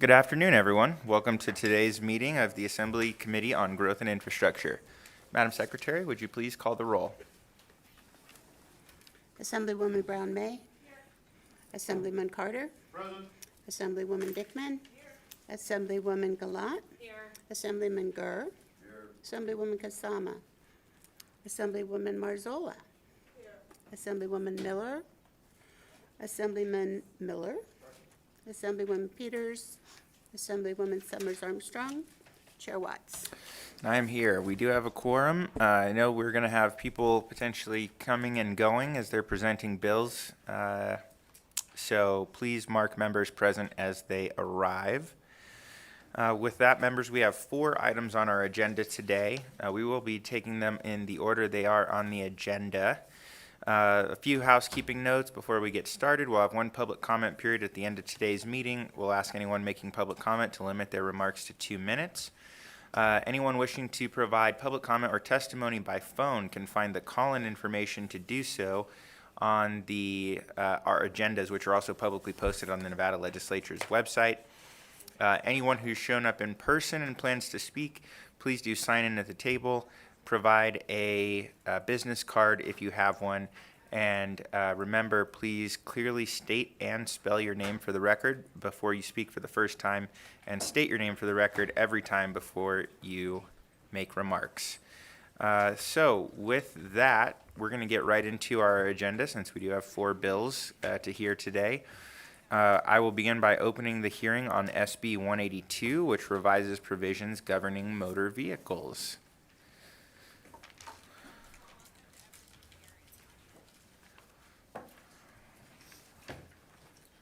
Good afternoon, everyone. Welcome to today's meeting of the Assembly Committee on Growth and Infrastructure. Madam Secretary, would you please call the roll? Assemblywoman Brown May. Here. Assemblyman Carter. Present. Assemblywoman Dickman. Here. Assemblywoman Gallant. Here. Assemblyman Gurr. Here. Assemblywoman Kasama. Assemblywoman Marzola. Here. Assemblywoman Miller. Assemblyman Miller. Assemblywoman Peters. Assemblywoman Summers Armstrong. Chair Watts. I am here. We do have a quorum. I know we're going to have people potentially coming and going as they're presenting bills. So please mark members present as they arrive. With that, members, we have 4 items on our agenda today. We will be taking them in the order they are on the agenda. A few housekeeping notes before we get started. We'll have one public comment period at the end of today's meeting. We'll ask anyone making public comment to limit their remarks to 2 minutes. Anyone wishing to provide public comment or testimony by phone can find the call-in information to do so on our agendas, which are also publicly posted on the Nevada Legislature's website. Anyone who's shown up in person and plans to speak, please do sign in at the table. Provide a business card if you have one, and remember, please clearly state and spell your name for the record before you speak for the first time, and state your name for the record every time before you make remarks. So with that, we're going to get right into our agenda since we do have 4 bills to hear today. I will begin by opening the hearing on SB 182, which revises provisions governing motor vehicles.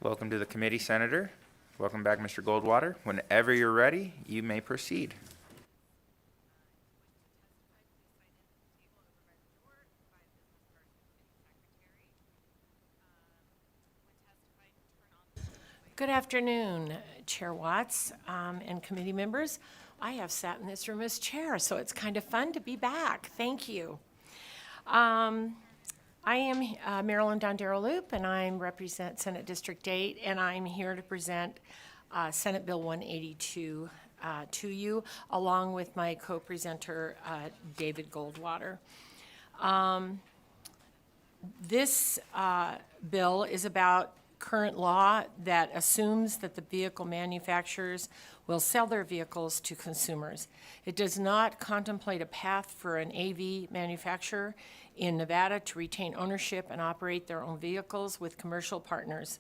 Welcome to the committee, Senator. Welcome back, Mr. Goldwater. Whenever you're ready, you may proceed. Good afternoon, Chair Watts and committee members. I have sat in this room as chair, so it's kind of fun to be back. Thank you. I am Marilyn Dondero-Loop, and I represent Senate District 8, and I'm here to present Senate Bill 182 to you, along with my co-presenter, David Goldwater. This bill is about current law that assumes that the vehicle manufacturers will sell their vehicles to consumers. It does not contemplate a path for an AV manufacturer in Nevada to retain ownership and operate their own vehicles with commercial partners.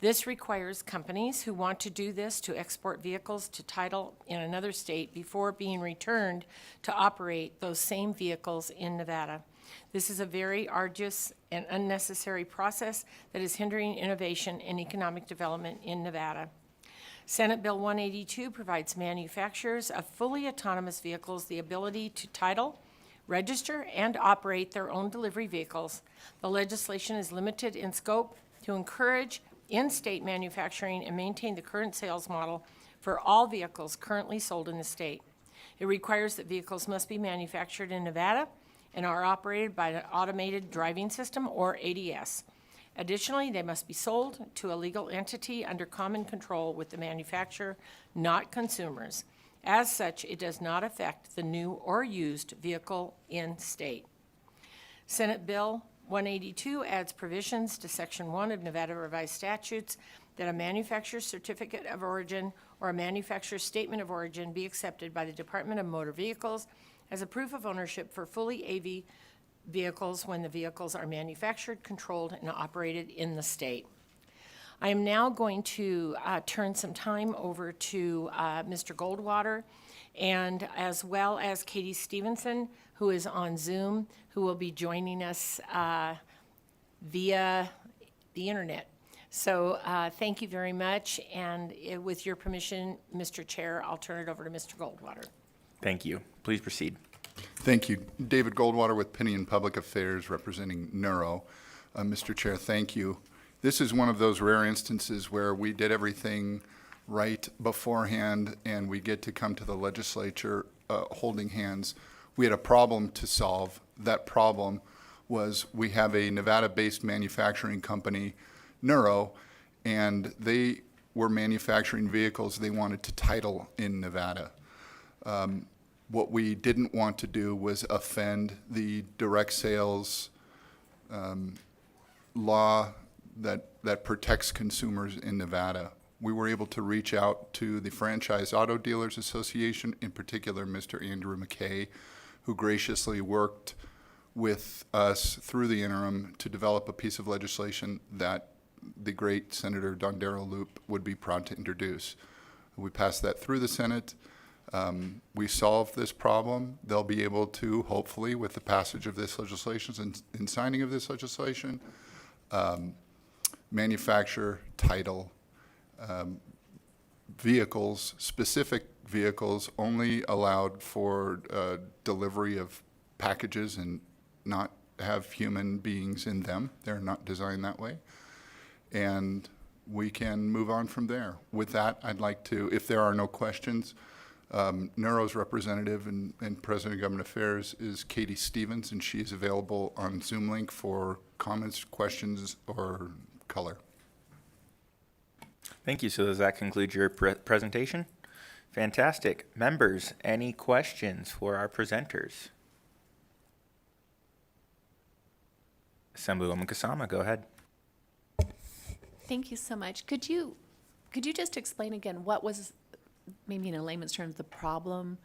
This requires companies who want to do this to export vehicles to title in another state before being returned to operate those same vehicles in Nevada. This is a very arduous and unnecessary process that is hindering innovation and economic development in Nevada. Senate Bill 182 provides manufacturers of fully autonomous vehicles the ability to title, register, and operate their own delivery vehicles. The legislation is limited in scope to encourage in-state manufacturing and maintain the current sales model for all vehicles currently sold in the state. It requires that vehicles must be manufactured in Nevada and are operated by an automated driving system, or ADS. Additionally, they must be sold to a legal entity under common control with the manufacturer, not consumers. As such, it does not affect the new or used vehicle in state. Senate Bill 182 adds provisions to Section 1 of Nevada Revised Statutes that a manufacturer's certificate of origin or a manufacturer's statement of origin be accepted by the Department of Motor Vehicles as a proof of ownership for fully AV vehicles when the vehicles are manufactured, controlled, and operated in the state. I am now going to turn some time over to Mr. Goldwater, and as well as Katie Stevenson, who is on Zoom, who will be joining us via the internet. So thank you very much, and with your permission, Mr. Chair, I'll turn it over to Mr. Goldwater. Thank you. Please proceed. Thank you. David Goldwater with Pinion Public Affairs representing Neuro. Mr. Chair, thank you. This is one of those rare instances where we did everything right beforehand and we get to come to the legislature holding hands. We had a problem to solve. That problem was we have a Nevada-based manufacturing company, Neuro, and they were manufacturing vehicles they wanted to title in Nevada. What we didn't want to do was offend the direct sales law that protects consumers in Nevada. We were able to reach out to the Franchise Auto Dealers Association, in particular Mr. Andrew McKay, who graciously worked with us through the interim to develop a piece of legislation that the great Senator Don Darrell Loop would be proud to introduce. We passed that through the Senate. We solved this problem. They'll be able to, hopefully, with the passage of this legislation and signing of this legislation, manufacture, title vehicles, specific vehicles only allowed for delivery of packages and not have human beings in them. They're not designed that way. And we can move on from there. With that, I'd like to, if there are no questions, Neuro's representative and President of Government Affairs is Katie Stevens, and she is available on Zoom link for comments, questions, or color. Thank you. So does that conclude your presentation? Fantastic. Members, any questions for our presenters? Assemblywoman Kasama, go ahead. Thank you so much. Could you just explain again what was, maybe in a layman's terms, the problem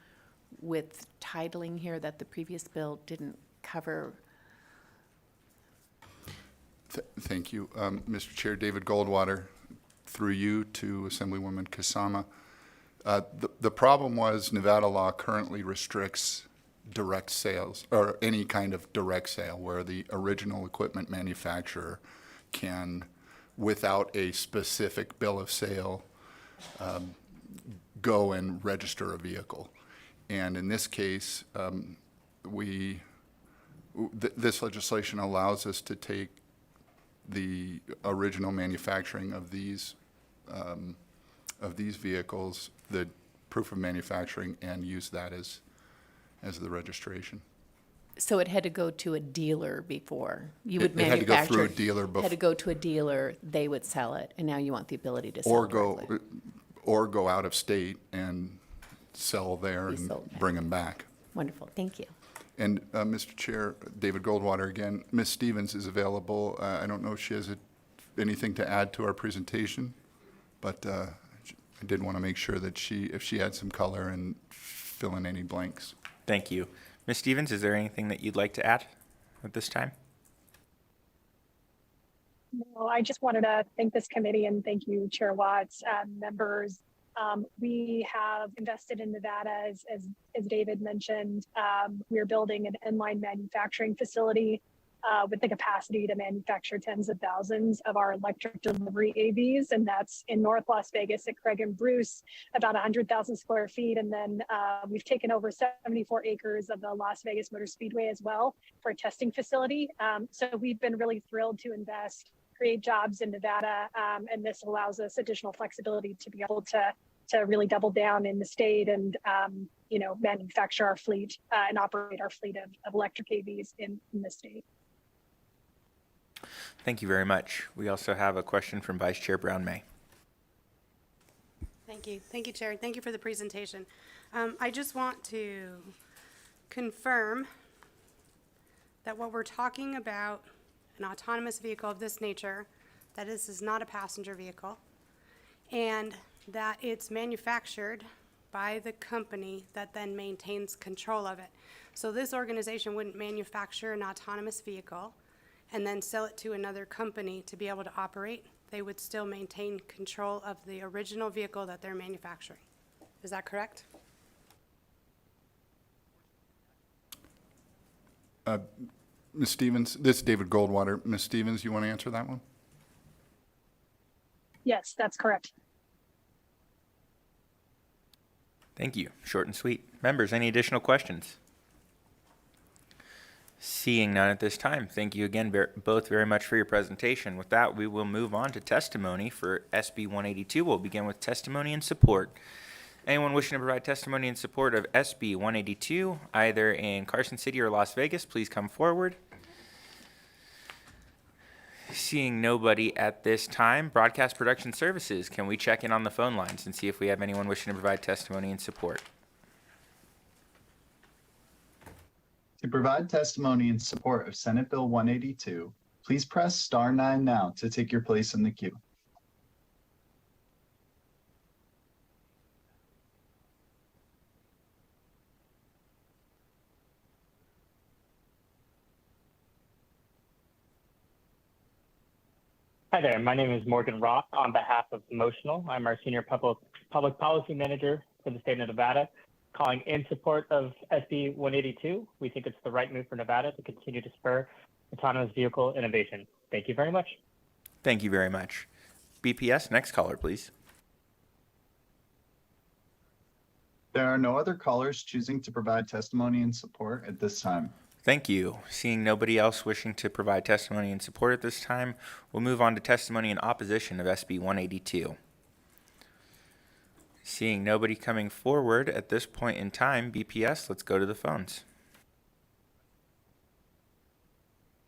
with titling here that the previous bill didn't cover? Thank you. Mr. Chair, David Goldwater, through you to Assemblywoman Kasama. The problem was Nevada law currently restricts direct sales, or any kind of direct sale, where the original equipment manufacturer can, without a specific bill of sale, go and register a vehicle. And in this case, this legislation allows us to take the original manufacturing of these vehicles, the proof of manufacturing, and use that as the registration. So it had to go to a dealer before. You would It had to go manufacture. through a dealer Had to go to a dealer, they would sell it, and now you want the ability to sell directly. Or go out of state and sell there Be and sold back. bring them back. Wonderful, thank you. And Mr. Chair, David Goldwater again, Ms. Stevens is available. I don't know if she has anything to add to our presentation, but I did want to make sure that if she had some color and fill in any blanks. Thank you. Ms. Stevens, is there anything that you'd like to add at this time? No, I just wanted to thank this committee and thank you, Chair Watts, members. We have invested in Nevada, as David mentioned. We're building an inline manufacturing facility with the capacity to manufacture tens of thousands of our electric delivery AVs, and that's in North Las Vegas at Craig and Bruce, about 100,000 square feet. And then we've taken over 74 acres of the Las Vegas Motor Speedway as well for a testing facility. So we've been really thrilled to invest, create jobs in Nevada, and this allows us additional flexibility to be able to really double down in the state and manufacture our fleet and operate our fleet of electric AVs in the state. Thank you very much. We also have a question from Vice Chair Brown-May. Thank you. Thank you, Chair. Thank you for the presentation. I just want to confirm that what we're talking about, an autonomous vehicle of this nature, that this is not a passenger vehicle, and that it's manufactured by the company that then maintains control of it. So this organization wouldn't manufacture an autonomous vehicle and then sell it to another company to be able to operate. They would still maintain control of the original vehicle that they're manufacturing. Is that correct? Ms. Stevens, this is David Goldwater. Ms. Stevens, you want to answer that one? Yes, that's correct. Thank you. Short and sweet. Members, any additional questions? Seeing none at this time, thank you again both very much for your presentation. With that, we will move on to testimony for SB 182. We'll begin with testimony and support. Anyone wishing to provide testimony in support of SB 182, either in Carson City or Las Vegas, please come forward. Seeing nobody at this time, Broadcast Production Services, can we check in on the phone lines and see if we have anyone wishing to provide testimony and support? To provide testimony in support of Senate Bill 182, please press star 9 now to take your place in the queue. Hi there, my name is Morgan Roth on behalf of Emotional. I'm our Senior Public Policy Manager for the state of Nevada, calling in support of SB 182. We think it's the right move for Nevada to continue to spur autonomous vehicle innovation. Thank you very much. Thank you very much. BPS, next caller, please. There are no other callers choosing to provide testimony in support at this time. Thank you. Seeing nobody else wishing to provide testimony in support at this time, we'll move on to testimony in opposition of SB 182. Seeing nobody coming forward at this point in time, BPS, let's go to the phones.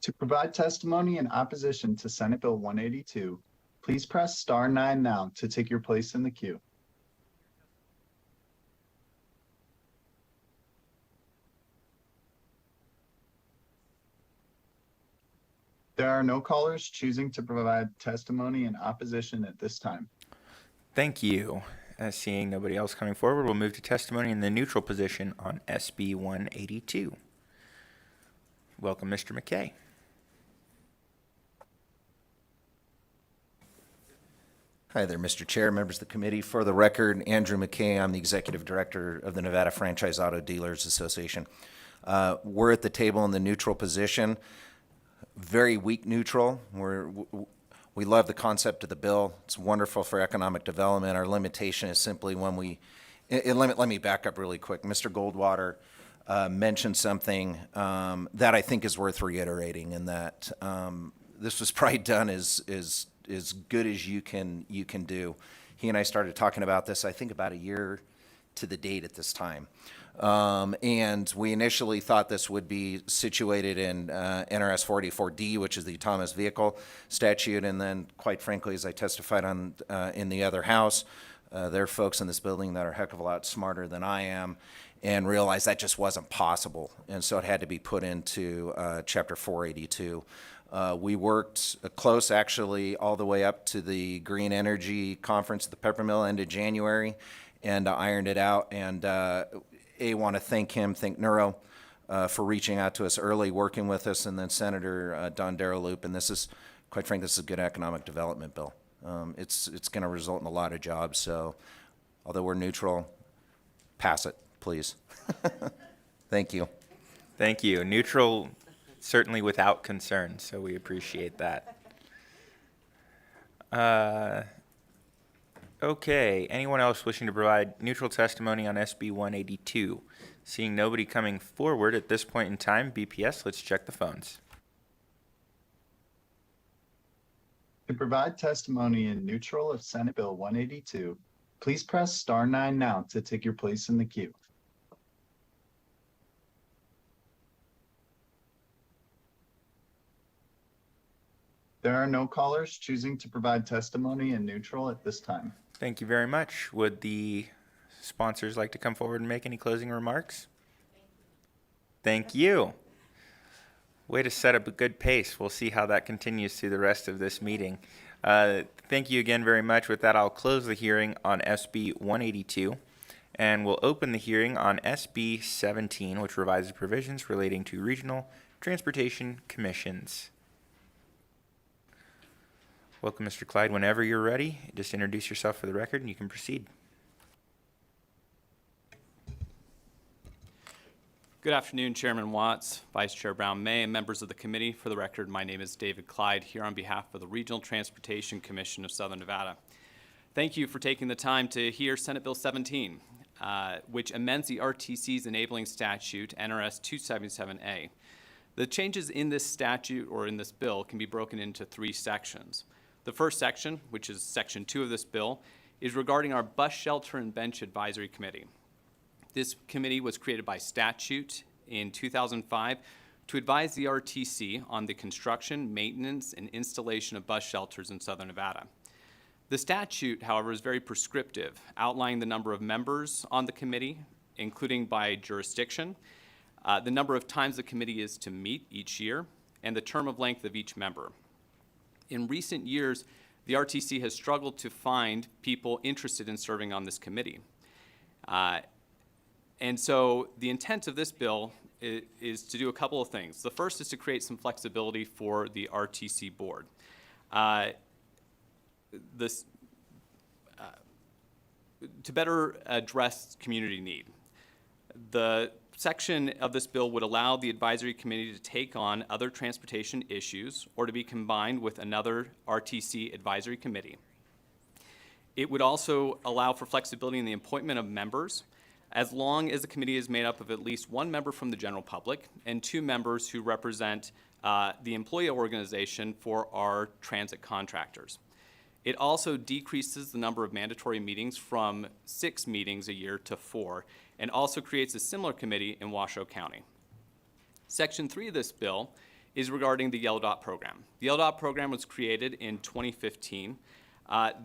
To provide testimony in opposition to Senate Bill 182, please press star 9 now to take your place in the queue. There are no callers choosing to provide testimony in opposition at this time. Thank you. Seeing nobody else coming forward, we'll move to testimony in the neutral position on SB 182. Welcome, Mr. McKay. Hi there, Mr. Chair, members of the committee. For the record, Andrew McKay, I'm the Executive Director of the Nevada Franchise Auto Dealers Association. We're at the table in the neutral position, very weak neutral. We love the concept of the bill. It's wonderful for economic development. Our limitation is simply when let me back up really quick. Mr. Goldwater mentioned something that I think is worth reiterating, and that this was probably done as good as you can do. He and I started talking about this, I think, about a year to the date at this time. And we initially thought this would be situated in NRS 484D, which is the autonomous vehicle statute. And then, quite frankly, as I testified on in the other house, there are folks in this building that are a heck of a lot smarter than I am, and realized that just wasn't possible. And so it had to be put into Chapter 482. We worked close, actually, all the way up to the Green Energy Conference at the Peppermill end of January, and ironed it out. And want to thank Neuro for reaching out to us early, working with us, and then Senator Don Darrell-Loop. And this is, quite frankly, this is a good economic development bill. It's going to result in a lot of jobs. So, although we're neutral, pass it, please. Thank you. Thank you. Neutral, certainly without concern, so we appreciate that. Okay, anyone else wishing to provide neutral testimony on SB 182? Seeing nobody coming forward at this point in time, BPS, let's check the phones. To provide testimony in neutral of Senate Bill 182, please press star 9 now to take your place in the queue. There are no callers choosing to provide testimony in neutral at this time. Thank you very much. Would the sponsors like to come forward and make any closing remarks? Thank you. Way to set up a good pace. We'll see how that continues through the rest of this meeting. Thank you again very much. With that, I'll close the hearing on SB 182, and we'll open the hearing on SB 17, which revises provisions relating to regional transportation commissions. Welcome, Mr. Clyde. Whenever you're ready, just introduce yourself for the record and you can proceed. Good afternoon, Chairman Watts, Vice Chair Brown-May, and members of the committee. For the record, my name is David Clyde, here on behalf of the Regional Transportation Commission of Southern Nevada. Thank you for taking the time to hear Senate Bill 17, which amends the RTC's enabling statute, NRS 277A. The changes in this statute or in this bill can be broken into 3 sections. The first section, which is Section 2 of this bill, is regarding our Bus Shelter and Bench Advisory Committee. This committee was created by statute in 2005 to advise the RTC on the construction, maintenance, and installation of bus shelters in Southern Nevada. The statute, however, is very prescriptive, outlining the number of members on the committee, including by jurisdiction, the number of times the committee is to meet each year, and the term of length of each member. In recent years, the RTC has struggled to find people interested in serving on this committee. And so the intent of this bill is to do a couple of things. The first is to create some flexibility for the RTC board. To better address community need. The section of this bill would allow the advisory committee to take on other transportation issues or to be combined with another RTC advisory committee. It would also allow for flexibility in the appointment of members, as long as the committee is made up of at least one member from the general public and 2 members who represent the employee organization for our transit contractors. It also decreases the number of mandatory meetings from 6 meetings a year to 4, and also creates a similar committee in Washoe County. Section 3 of this bill is regarding the Yellow Dot program. The Yellow Dot program was created in 2015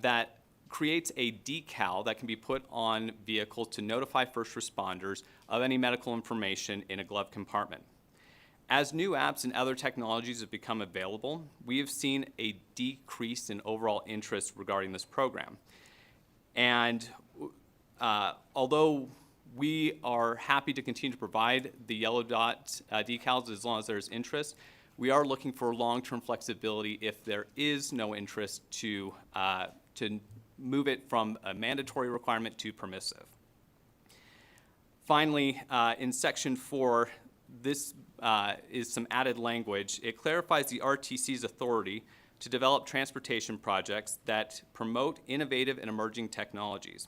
that creates a decal that can be put on vehicles to notify first responders of any medical information in a glove compartment. As new apps and other technologies have become available, we have seen a decrease in overall interest regarding this program. And although we are happy to continue to provide the Yellow Dot decals as long as there's interest, we are looking for long-term flexibility if there is no interest to move it from a mandatory requirement to permissive. Finally, in Section 4, this is some added language. It clarifies the RTC's authority to develop transportation projects that promote innovative and emerging technologies.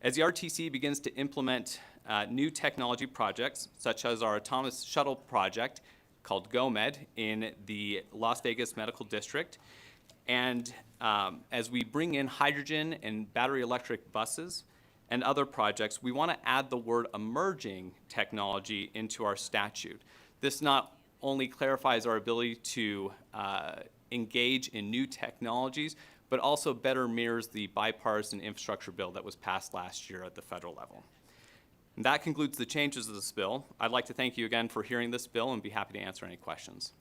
As the RTC begins to implement new technology projects, such as our autonomous shuttle project called GoMed in the Las Vegas Medical District, and as we bring in hydrogen and battery electric buses and other projects, we want to add the word emerging technology into our statute. This not only clarifies our ability to engage in new technologies, but also better mirrors the bipartisan infrastructure bill that was passed last year at the federal level. And that concludes the changes of this bill. I'd like to thank you again for hearing this bill and be happy to answer any questions.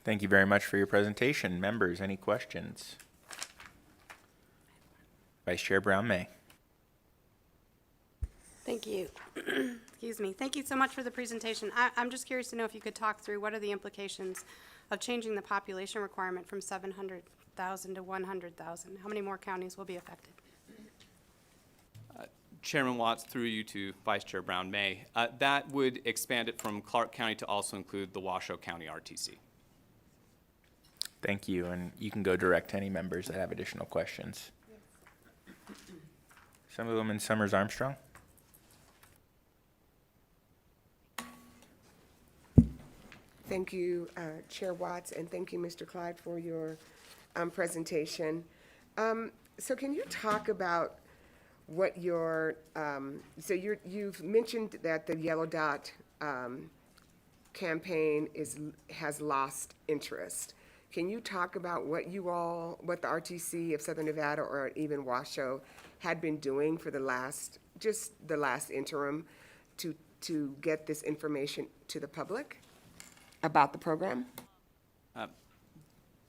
Thank you very much for your presentation. Members, any questions? Vice Chair Brown-May. Thank you. Excuse me. Thank you so much for the presentation. I'm just curious to know if you could talk through what are the implications of changing the population requirement from 700,000 to 100,000? How many more counties will be affected? Chairman Watts, through you to Vice Chair Brown-May, that would expand it from Clark County to also include the Washoe County RTC. Thank you, and you can go direct to any members that have additional questions. Assemblywoman Summers Armstrong. Thank you, Chair Watts, and thank you, Mr. Clyde, for your presentation. So can you talk about what your, you've mentioned that the Yellow Dot campaign has lost interest. Can you talk about what the RTC of Southern Nevada or even Washoe had been doing for the last interim to get this information to the public about the program?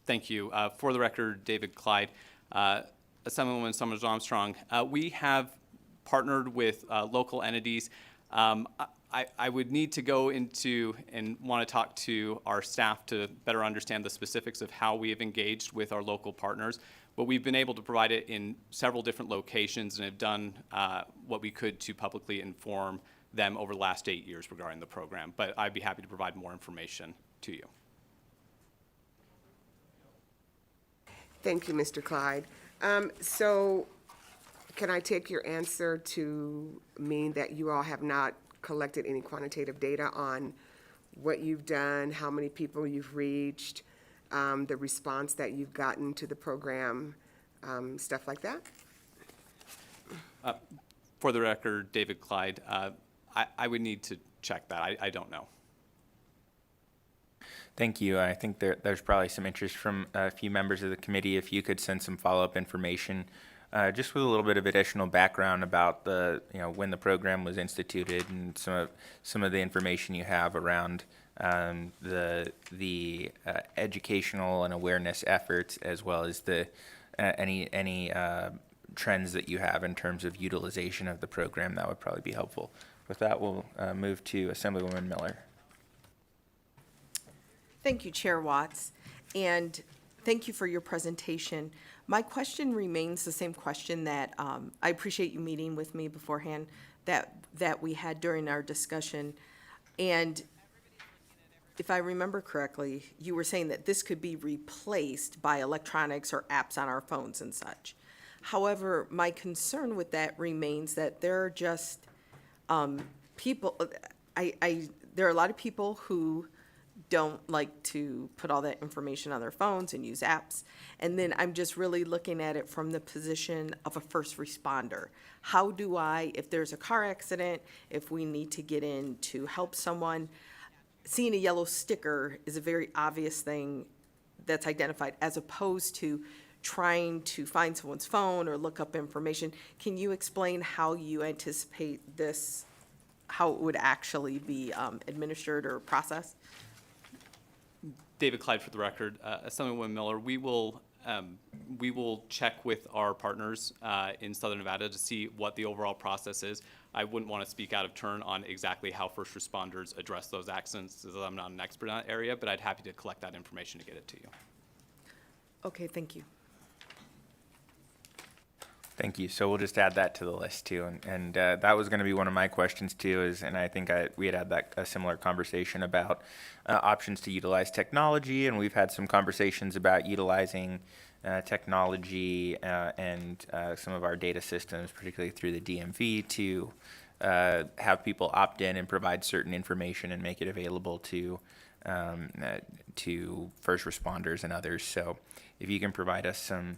Thank you. For the record, David Clyde, Assemblywoman Summers Armstrong. We have partnered with local entities. I would need to go into and want to talk to our staff to better understand the specifics of how we have engaged with our local partners, but we've been able to provide it in several different locations and have done what we could to publicly inform them over the last 8 years regarding the program. But I'd be happy to provide more information to you. Thank you, Mr. Clyde. So can I take your answer to mean that you all have not collected any quantitative data on what you've done, how many people you've reached, the response that you've gotten to the program, stuff like that? For the record, David Clyde, I would need to check that. I don't know. Thank you. I think there's probably some interest from a few members of the committee. If you could send some follow-up information, just with a little bit of additional background about when the program was instituted and some of the information you have around the educational and awareness efforts, as well as the any trends that you have in terms of utilization of the program. That would probably be helpful. With that, we'll move to Assemblywoman Miller. Thank you, Chair Watts, and thank you for your presentation. My question remains the same question that I appreciate you meeting with me beforehand that we had during our discussion. And if I remember correctly, you were saying that this could be replaced by electronics or apps on our phones and such. However, my concern with that remains that there are just people, there are a lot of people who don't like to put all that information on their phones and use apps. And then I'm just really looking at it from the position of a first responder. How do I, if there's a car accident, if we need to get in to help someone, seeing a yellow sticker is a very obvious thing that's identified, as opposed to trying to find someone's phone or look up information. Can you explain how you anticipate this, how it would actually be administered or processed? David Clyde for the record. Assemblywoman Miller, we will check with our partners in Southern Nevada to see what the overall process is. I wouldn't want to speak out of turn on exactly how first responders address those accidents, as I'm not an expert in that area, but I'd happy to collect that information to get it to you. Okay, thank you. Thank you. So we'll just add that to the list too, and that was going to be one of my questions too. And I think we had a similar conversation about options to utilize technology, and we've had some conversations about utilizing technology and some of our data systems, particularly through the DMV, to have people opt in and provide certain information and make it available to first responders and others. So if you can provide us some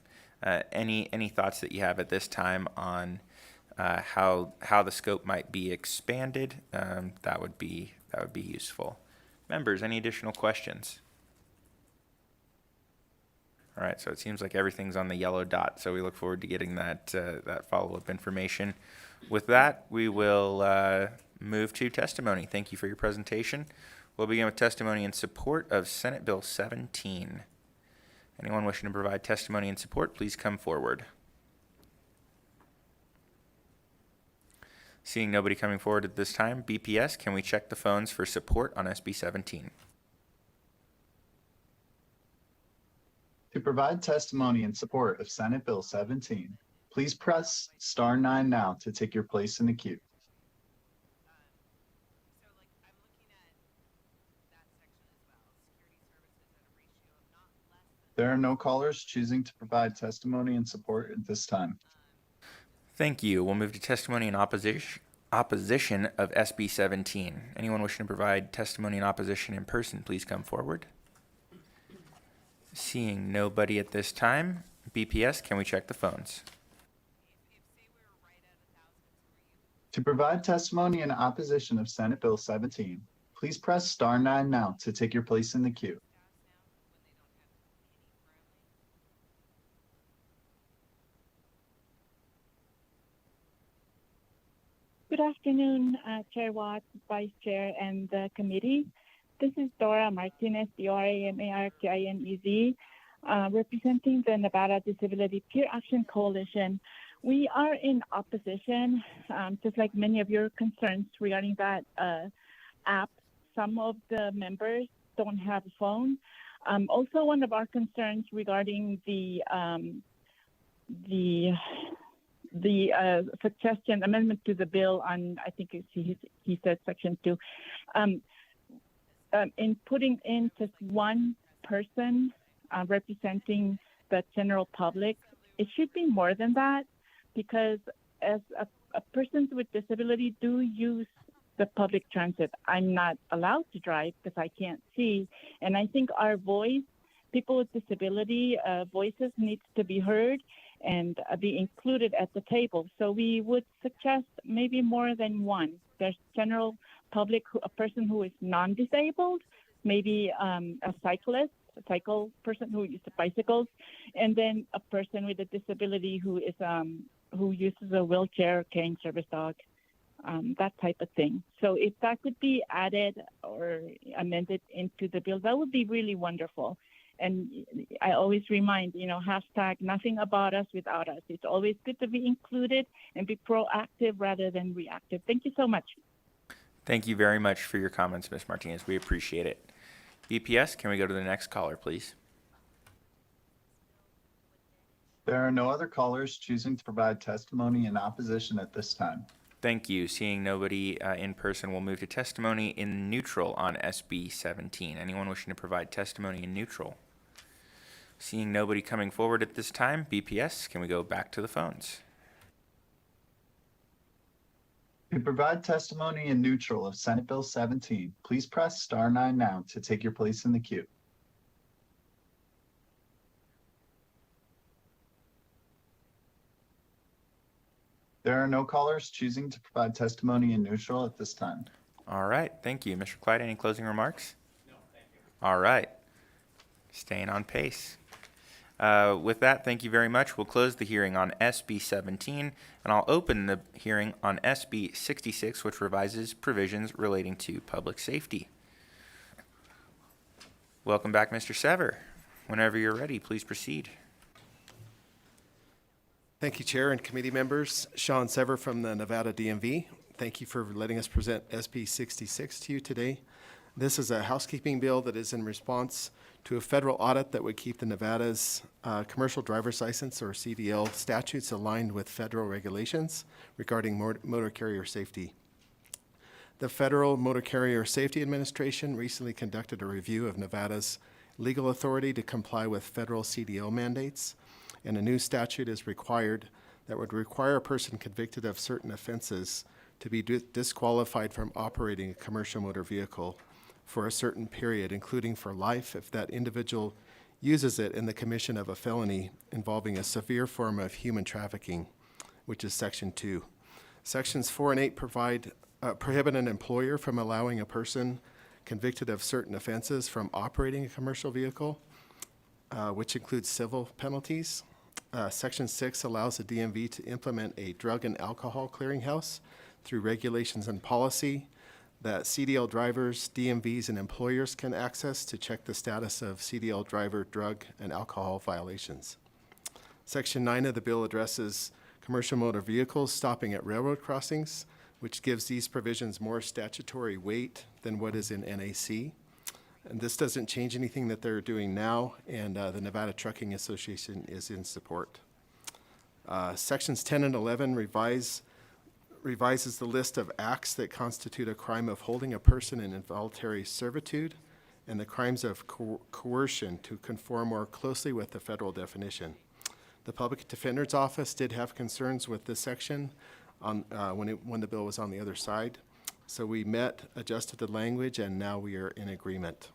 any thoughts that you have at this time on how the scope might be expanded, that would be useful. Members, any additional questions? All right, so it seems like everything's on the yellow dot, so we look forward to getting that follow-up information. With that, we will move to testimony. Thank you for your presentation. We'll begin with testimony in support of Senate Bill 17. Anyone wishing to provide testimony in support, please come forward. Seeing nobody coming forward at this time, BPS, can we check the phones for support on SB 17? To provide testimony in support of Senate Bill 17, please press star 9 now to take your place in the queue. There are no callers choosing to provide testimony in support at this time. Thank you. We'll move to testimony in opposition of SB 17. Anyone wishing to provide testimony in opposition in person, please come forward. Seeing nobody at this time, BPS, can we check the phones? To provide testimony in opposition of Senate Bill 17, please press star 9 now to take your place in the queue. Good afternoon, Chair Watts, Vice Chair, and the committee. This is Dora Martinez, DORA-MARTINEZ, representing the Nevada Disability Peer Action Coalition. We are in opposition, just like many of your concerns regarding that app. Some of the members don't have a phone. Also, one of our concerns regarding the suggestion amendment to the bill on, I think he said section 2, in putting in just one person representing the general public. It should be more than that, because as a persons with disability do use the public transit. I'm not allowed to drive because I can't see, and I think our voice, people with disability voices, needs to be heard and be included at the table. So we would suggest maybe more than one. There's general public, a person who is non-disabled, maybe a cyclist, a cycle person who uses bicycles, and then a person with a disability who is who uses a wheelchair carrying service dog, that type of thing. So if that could be added or amended into the bill, that would be really wonderful. And I always remind, hashtag nothing about us without us. It's always good to be included and be proactive rather than reactive. Thank you so much. Thank you very much for your comments, Ms. Martinez. We appreciate it. BPS, can we go to the next caller, please? There are no other callers choosing to provide testimony in opposition at this time. Thank you. Seeing nobody in person, we'll move to testimony in neutral on SB 17. Anyone wishing to provide testimony in neutral? Seeing nobody coming forward at this time, BPS, can we go back to the phones? To provide testimony in neutral of Senate Bill 17, please press star 9 now to take your place in the queue. There are no callers choosing to provide testimony in neutral at this time. All right. Thank you. Mr. Clyde, any closing remarks? No, thank you. All right. Staying on pace. With that, thank you very much. We'll close the hearing on SB 17, and I'll open the hearing on SB 66, which revises provisions relating to public safety. Welcome back, Mr. Sever. Whenever you're ready, please proceed. Thank you, Chair and committee members. Sean Sever from the Nevada DMV. Thank you for letting us present SB 66 to you today. This is a housekeeping bill that is in response to a federal audit that would keep the Nevada's commercial driver's license, or CDL, statutes aligned with federal regulations regarding motor carrier safety. The Federal Motor Carrier Safety Administration recently conducted a review of Nevada's legal authority to comply with federal CDL mandates, and a new statute is required that would require a person convicted of certain offenses to be disqualified from operating a commercial motor vehicle for a certain period, including for life, if that individual uses it in the commission of a felony involving a severe form of human trafficking, which is Section 2. Sections 4 and 8 prohibit an employer from allowing a person convicted of certain offenses from operating a commercial vehicle, which includes civil penalties. Section 6 allows the DMV to implement a drug and alcohol clearinghouse through regulations and policy that CDL drivers, DMVs, and employers can access to check the status of CDL driver drug and alcohol violations. Section 9 of the bill addresses commercial motor vehicles stopping at railroad crossings, which gives these provisions more statutory weight than what is in NAC. And this doesn't change anything that they're doing now, and the Nevada Trucking Association is in support. Sections 10 and 11 revises the list of acts that constitute a crime of holding a person in involuntary servitude and the crimes of coercion to conform more closely with the federal definition. The Public Defender's Office did have concerns with this section when the bill was on the other side. So we met, adjusted the language, and now we are in agreement.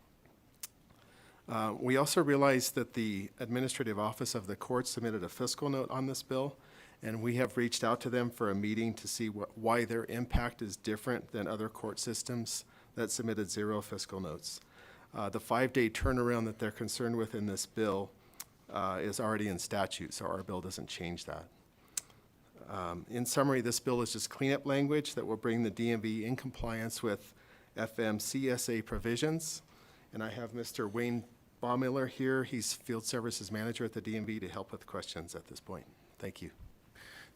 We also realized that the Administrative Office of the Court submitted a fiscal note on this bill, and we have reached out to them for a meeting to see why their impact is different than other court systems that submitted 0 fiscal notes. The 5-day turnaround that they're concerned with in this bill is already in statute, so our bill doesn't change that. In summary, this bill is just cleanup language that will bring the DMV in compliance with FMCSA provisions. And I have Mr. Wayne Baumiller here. He's Field Services Manager at the DMV to help with questions at this point. Thank you.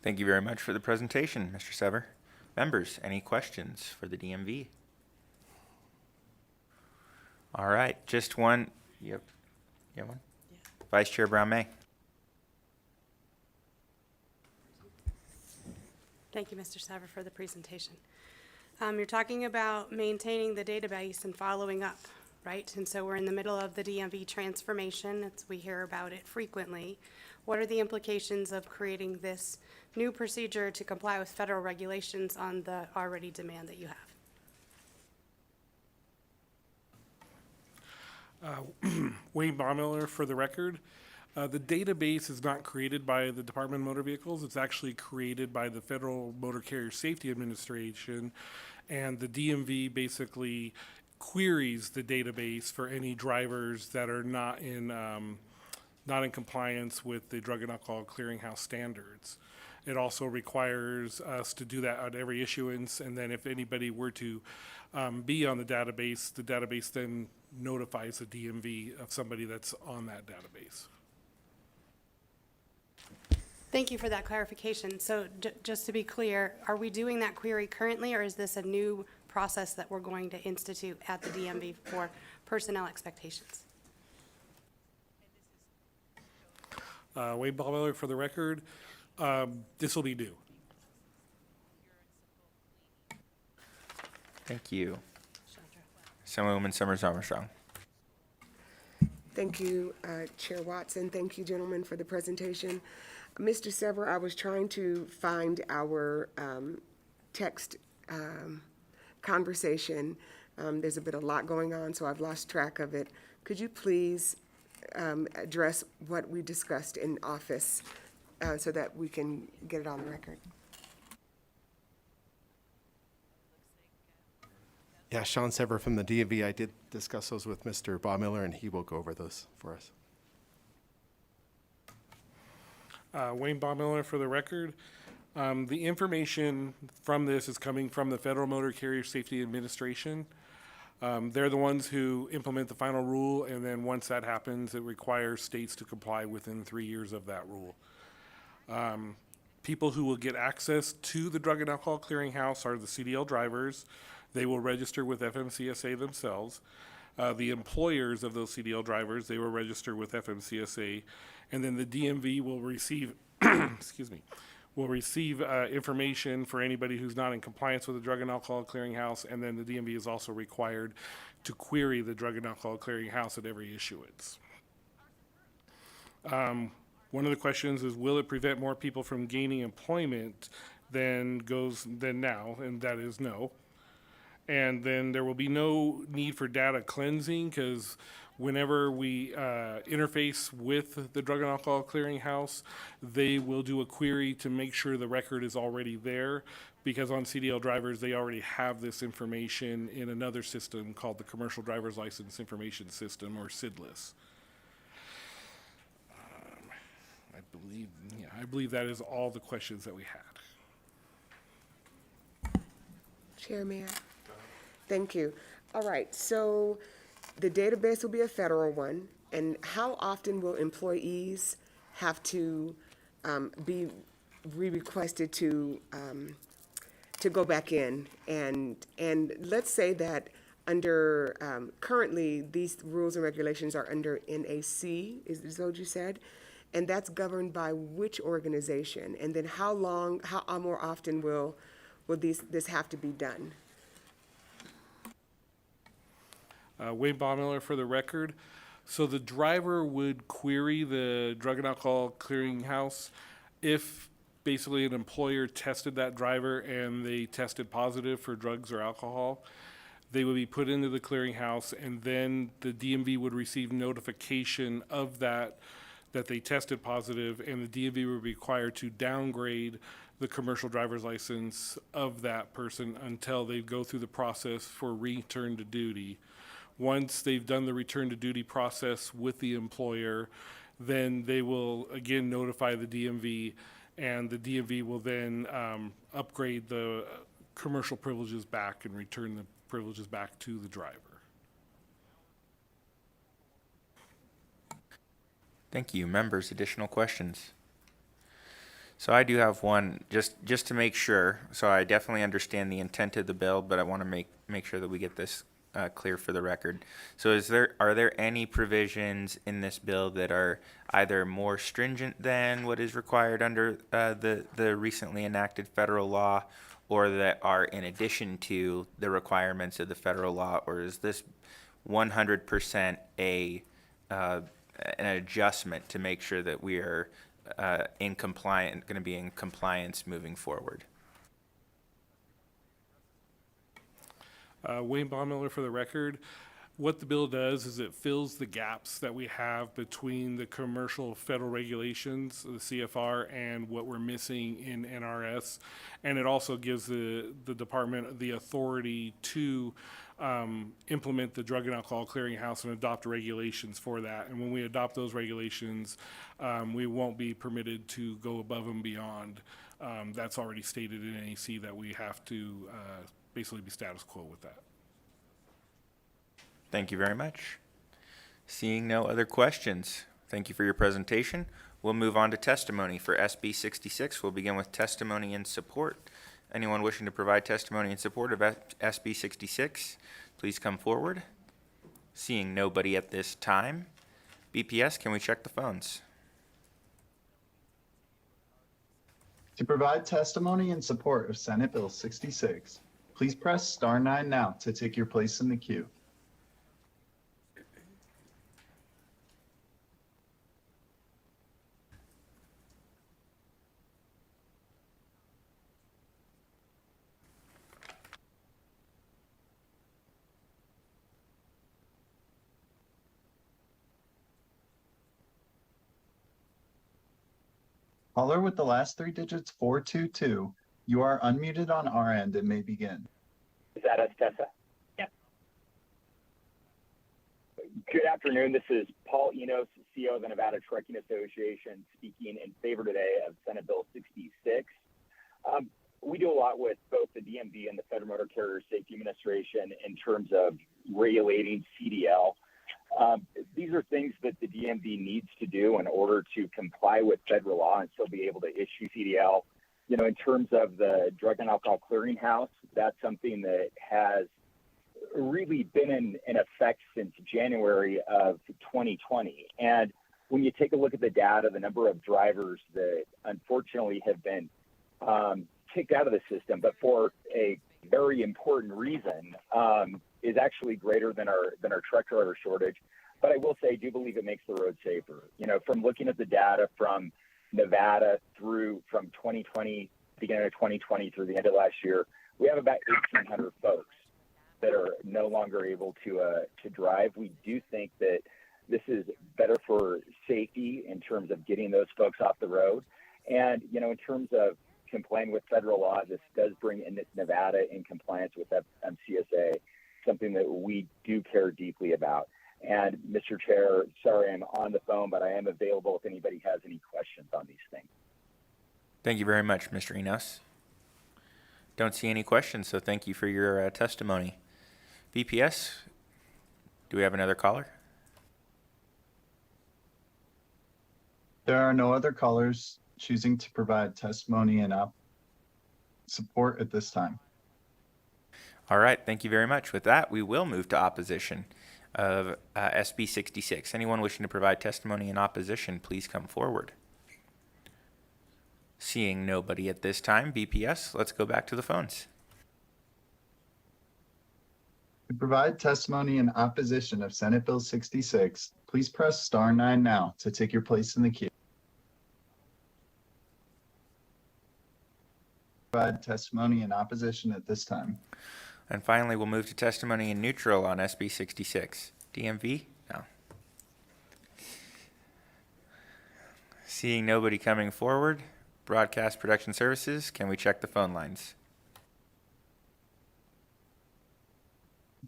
Thank you very much for the presentation, Mr. Sever. Members, any questions for the DMV? All right, just one. Yep. You have one? Yeah. Vice Chair Brown-May. Thank you, Mr. Sever, for the presentation. You're talking about maintaining the database and following up, right? And so we're in the middle of the DMV transformation. We hear about it frequently. What are the implications of creating this new procedure to comply with federal regulations on the already demand that you have? Wayne Baumiller for the record. The database is not created by the Department of Motor Vehicles. It's actually created by the Federal Motor Carrier Safety Administration, and the DMV basically queries the database for any drivers that are not in compliance with the Drug and Alcohol Clearinghouse standards. It also requires us to do that on every issuance, and then if anybody were to be on the database then notifies the DMV of somebody that's on that database. Thank you for that clarification. So just to be clear, are we doing that query currently, or is this a new process that we're going to institute at the DMV for personnel expectations? Wade Ballmiller, for the record, this will be new. Thank you. Assemblywoman Summers Armstrong. Thank you, Chair Watson. Thank you, gentlemen, for the presentation. Mr. Sever, I was trying to find our text conversation. There's a lot going on, so I've lost track of it. Could you please address what we discussed in office so that we can get it on the record? Yeah, Sean Sever from the DMV. I did discuss those with Mr. Baumiller, and he will go over those for us. Wayne Baumiller, for the record. The information from this is coming from the Federal Motor Carrier Safety Administration. They're the ones who implement the final rule, and then once that happens, it requires states to comply within 3 years of that rule. People who will get access to the Drug and Alcohol Clearinghouse are the CDL drivers. They will register with FMCSA themselves. The employers of those CDL drivers, they will register with FMCSA, and then the DMV will receive, excuse me, will receive information for anybody who's not in compliance with the Drug and Alcohol Clearinghouse, and then the DMV is also required to query the Drug and Alcohol Clearinghouse at every issuance. One of the questions is, will it prevent more people from gaining employment than now? And that is no. And then there will be no need for data cleansing, because whenever we interface with the Drug and Alcohol Clearinghouse, they will do a query to make sure the record is already there, because on CDL drivers, they already have this information in another system called the Commercial Driver's License Information System, or CIDLIS. I believe that is all the questions that we had. Chair, may I? Thank you. All right, so the database will be a federal one, and how often will employees have to be re-requested to go back in? And let's say that under, currently, these rules and regulations are under NAC, is what you said? And that's governed by which organization? And then how more often will this have to be done? Wayne Baumiller, for the record. So the driver would query the Drug and Alcohol Clearinghouse if basically an employer tested that driver and they tested positive for drugs or alcohol. They would be put into the clearinghouse, and then the DMV would receive notification of that they tested positive, and the DMV would be required to downgrade the commercial driver's license of that person until they go through the process for return to duty. Once they've done the return to duty process with the employer, then they will again notify the DMV, and the DMV will then upgrade the commercial privileges back and return the privileges back to the driver. Thank you. Members, additional questions? So I do have one, just to make sure. So I definitely understand the intent of the bill, but I want to make sure that we get this clear for the record. So are there any provisions in this bill that are either more stringent than what is required under the recently enacted federal law, or that are in addition to the requirements of the federal law, or is this 100% an adjustment to make sure that we are going to be in compliance moving forward? Wayne Baumiller, for the record. What the bill does is it fills the gaps that we have between the commercial federal regulations, the CFR, and what we're missing in NRS. And it also gives the department the authority to implement the Drug and Alcohol Clearinghouse and adopt regulations for that. And when we adopt those regulations, we won't be permitted to go above and beyond. That's already stated in NAC that we have to basically be status quo with that. Thank you very much. Seeing no other questions, thank you for your presentation. We'll move on to testimony for SB 66. We'll begin with testimony in support. Anyone wishing to provide testimony in support of SB 66, please come forward. Seeing nobody at this time, BPS, can we check the phones? To provide testimony in support of Senate Bill 66, please press star 9 now to take your place in the queue. Caller with the last 3 digits 422, you are unmuted on our end and may begin. Is that us, Tessa? Yep. Good afternoon. This is Paul Enos, CEO of the Nevada Trucking Association, speaking in favor today of Senate Bill 66. We do a lot with both the DMV and the Federal Motor Carrier Safety Administration in terms of regulating CDL. These are things that the DMV needs to do in order to comply with federal law and still be able to issue CDL. You know, in terms of the Drug and Alcohol Clearinghouse, that's something that has really been in effect since January of 2020. And when you take a look at the data, the number of drivers that unfortunately have been kicked out of the system, but for a very important reason, is actually greater than our truck driver shortage. But I will say, I do believe it makes the road safer. You know, from looking at the data from Nevada through from 2020, beginning of 2020 through the end of last year, we have about 1,800 folks that are no longer able to drive. We do think that this is better for safety in terms of getting those folks off the road. And, you know, in terms of complying with federal law, this does bring in Nevada in compliance with MCSA, something that we do care deeply about. And Mr. Chair, sorry I'm on the phone, but I am available if anybody has any questions on these things. Thank you very much, Mr. Enos. Don't see any questions, so thank you for your testimony. BPS, do we have another caller? There are no other callers choosing to provide testimony in support at this time. All right, thank you very much. With that, we will move to opposition of SB 66. Anyone wishing to provide testimony in opposition, please come forward. Seeing nobody at this time, BPS, let's go back to the phones. To provide testimony in opposition of Senate Bill 66, please press star 9 now to take your place in the queue. Provide testimony in opposition at this time. And finally, we'll move to testimony in neutral on SB 66. DMV? No. Seeing nobody coming forward, Broadcast Production Services, can we check the phone lines?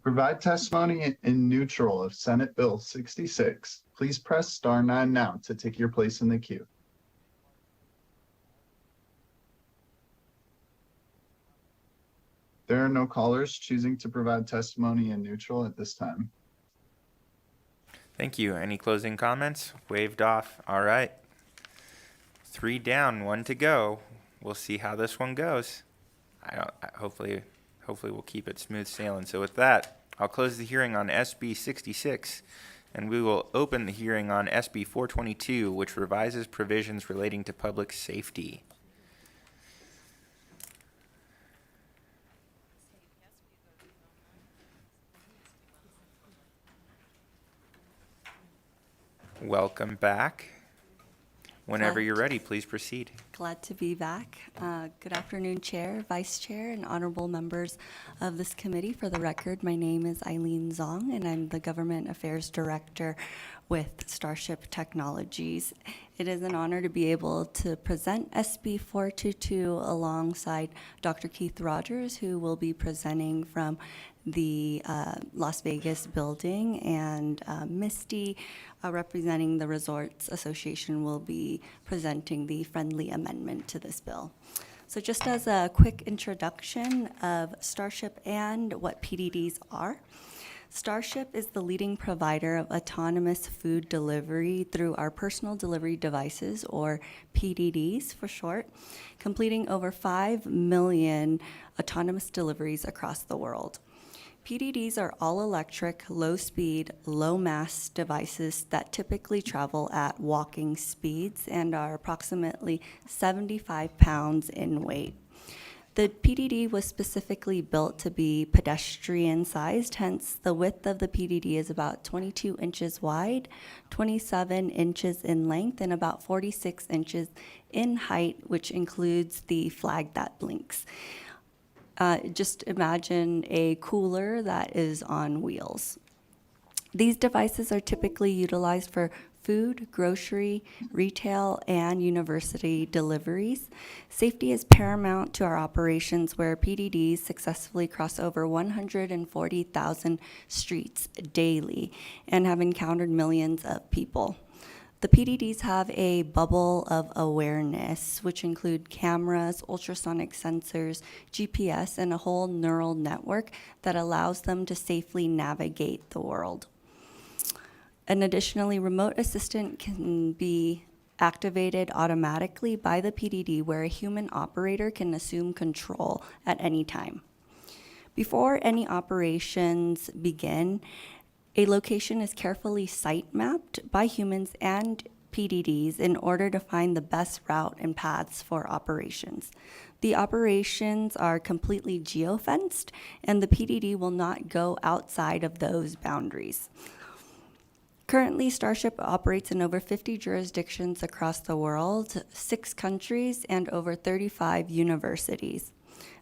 Provide testimony in neutral of Senate Bill 66. Please press star 9 now to take your place in the queue. There are no callers choosing to provide testimony in neutral at this time. Thank you. Any closing comments? Waved off. All right. 3 down, 1 to go. We'll see how this one goes. Hopefully we'll keep it smooth sailing. So with that, I'll close the hearing on SB 66, and we will open the hearing on SB 422, which revises provisions relating to public safety. Welcome back. Whenever you're ready, please proceed. Glad to be back. Good afternoon, Chair, Vice Chair, and honorable members of this committee. For the record, my name is Eileen Zong, and I'm the Government Affairs Director with Starship Technologies. It is an honor to be able to present SB 422 alongside Dr. Keith Rogers, who will be presenting from the Las Vegas building, and Misty, representing the Resorts Association, will be presenting the friendly amendment to this bill. So just as a quick introduction of Starship and what PDDs are, Starship is the leading provider of autonomous food delivery through our personal delivery devices, or PDDs for short, completing over 5 million autonomous deliveries across the world. PDDs are all-electric, low-speed, low-mass devices that typically travel at walking speeds and are approximately 75 pounds in weight. The PDD was specifically built to be pedestrian-sized, hence the width of the PDD is about 22 inches wide, 27 inches in length, and about 46 inches in height, which includes the flag that blinks. Just imagine a cooler that is on wheels. These devices are typically utilized for food, grocery, retail, and university deliveries. Safety is paramount to our operations, where PDDs successfully cross over 140,000 streets daily and have encountered millions of people. The PDDs have a bubble of awareness, which include cameras, ultrasonic sensors, GPS, and a whole neural network that allows them to safely navigate the world. And additionally, remote assistant can be activated automatically by the PDD, where a human operator can assume control at any time. Before any operations begin, a location is carefully site mapped by humans and PDDs in order to find the best route and paths for operations. The operations are completely geofenced, and the PDD will not go outside of those boundaries. Currently, Starship operates in over 50 jurisdictions across the world, 6 countries, and over 35 universities.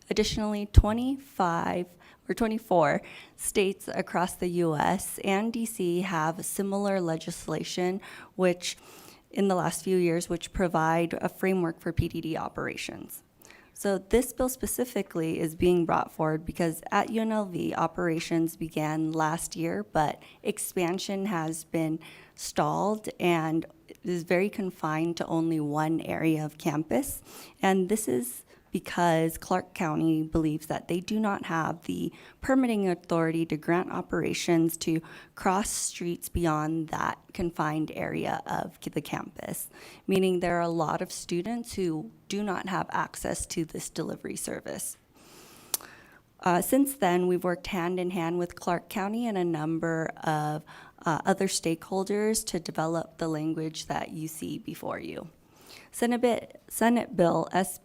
Additionally, 24 states across the U.S. and D.C. have similar legislation, which in the last few years, which provide a framework for PDD operations. So this bill specifically is being brought forward because at UNLV, operations began last year, but expansion has been stalled and is very confined to only one area of campus. And this is because Clark County believes that they do not have the permitting authority to grant operations to cross streets beyond that confined area of the campus, meaning there are a lot of students who do not have access to this delivery service. Since then, we've worked hand in hand with Clark County and a number of other stakeholders to develop the language that you see before you. Senate Bill SB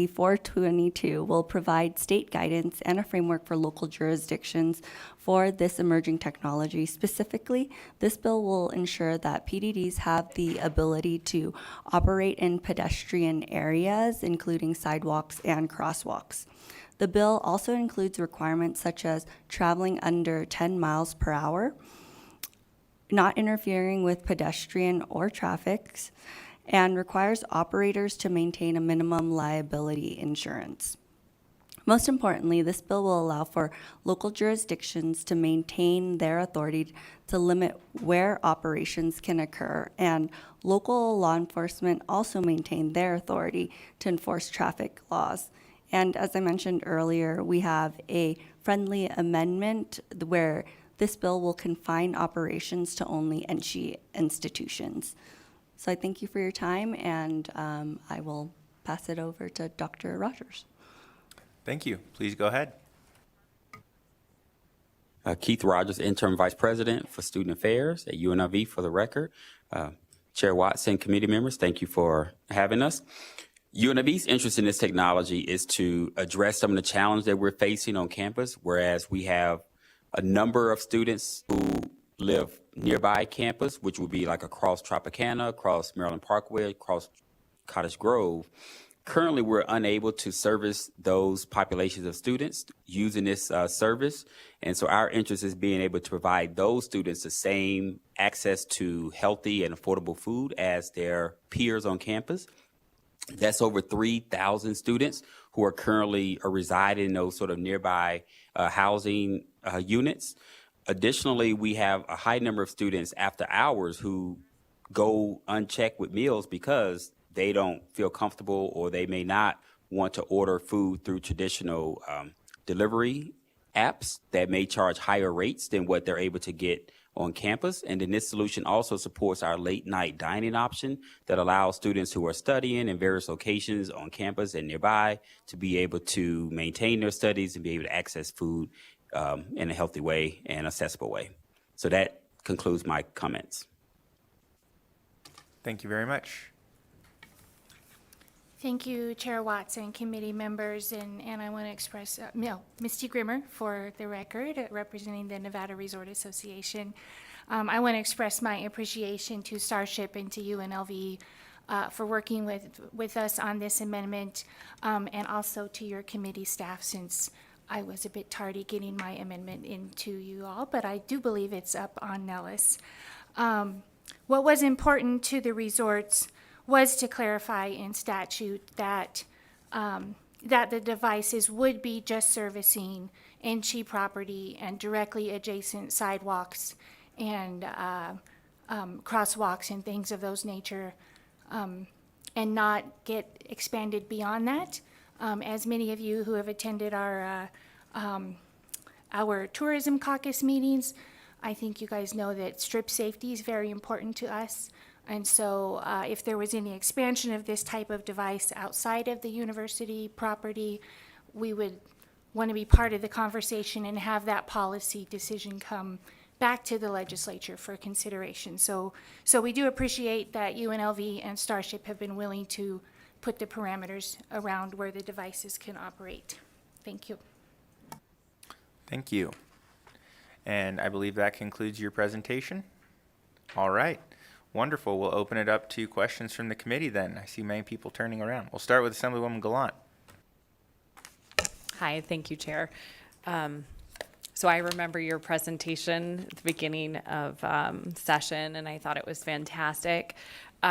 422 will provide state guidance and a framework for local jurisdictions for this emerging technology. Specifically, this bill will ensure that PDDs have the ability to operate in pedestrian areas, including sidewalks and crosswalks. The bill also includes requirements such as traveling under 10 miles per hour, not interfering with pedestrian or traffic, and requires operators to maintain a minimum liability insurance. Most importantly, this bill will allow for local jurisdictions to maintain their authority to limit where operations can occur, and local law enforcement also maintain their authority to enforce traffic laws. And as I mentioned earlier, we have a friendly amendment where this bill will confine operations to only NSHE institutions. So I thank you for your time, and I will pass it over to Dr. Rogers. Thank you. Please go ahead. Keith Rogers, Interim Vice President for Student Affairs at UNLV, for the record. Chair Watts and committee members, thank you for having us. UNLV's interest in this technology is to address some of the challenges that we're facing on campus, whereas we have a number of students who live nearby campus, which would be like across Tropicana, across Maryland Parkway, across Cottage Grove. Currently, we're unable to service those populations of students using this service. And so our interest is being able to provide those students the same access to healthy and affordable food as their peers on campus. That's over 3,000 students who are currently residing in those sort of nearby housing units. Additionally, we have a high number of students after hours who go unchecked with meals because they don't feel comfortable or they may not want to order food through traditional delivery apps that may charge higher rates than what they're able to get on campus. And then this solution also supports our late night dining option that allows students who are studying in various locations on campus and nearby to be able to maintain their studies and be able to access food in a healthy way and accessible way. So that concludes my comments. Thank you very much. Thank you, Chair Watson, committee members, and I want to express, Misty Grimmer for the record, representing the Nevada Resort Association. I want to express my appreciation to Starship and to UNLV for working with us on this amendment, and also to your committee staff, since I was a bit tardy getting my amendment into you all, but I do believe it's up on Nellis. What was important to the resorts was to clarify in statute that that the devices would be just servicing NC property and directly adjacent sidewalks and crosswalks and things of those nature, and not get expanded beyond that. As many of you who have attended our tourism caucus meetings, I think you guys know that strip safety is very important to us. And so if there was any expansion of this type of device outside of the university property, we would want to be part of the conversation and have that policy decision come back to the legislature for consideration. So we do appreciate that UNLV and Starship have been willing to put the parameters around where the devices can operate. Thank you. Thank you. And I believe that concludes your presentation. All right. Wonderful. We'll open it up to questions from the committee then. I see many people turning around. We'll start with Assemblywoman Gallant. Hi, thank you, Chair. So I remember your presentation at the beginning of session, and I thought it was fantastic. So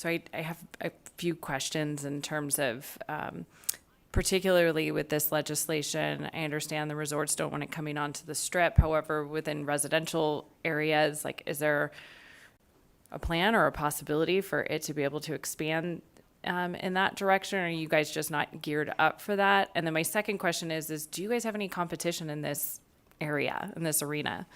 I have a few questions in terms of particularly with this legislation. I understand the resorts don't want it coming onto the Strip. However, within residential areas, like, is there a plan or a possibility for it to be able to expand in that direction? Or are you guys just not geared up for that? And then my second question is do you guys have any competition in this area, in this arena?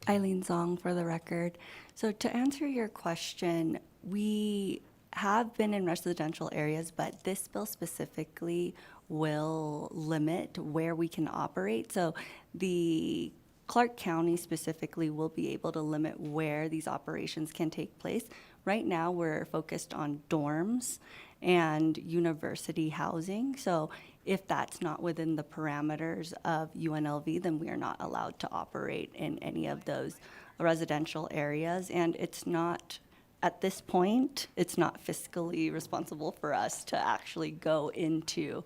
Eileen Zong for the record. So to answer your question, we have been in residential areas, but this bill specifically will limit where we can operate. So the Clark County specifically will be able to limit where these operations can take place. Right now, we're focused on dorms and university housing. So if that's not within the parameters of UNLV, then we are not allowed to operate in any of those residential areas. And it's not, at this point, it's not fiscally responsible for us to actually go into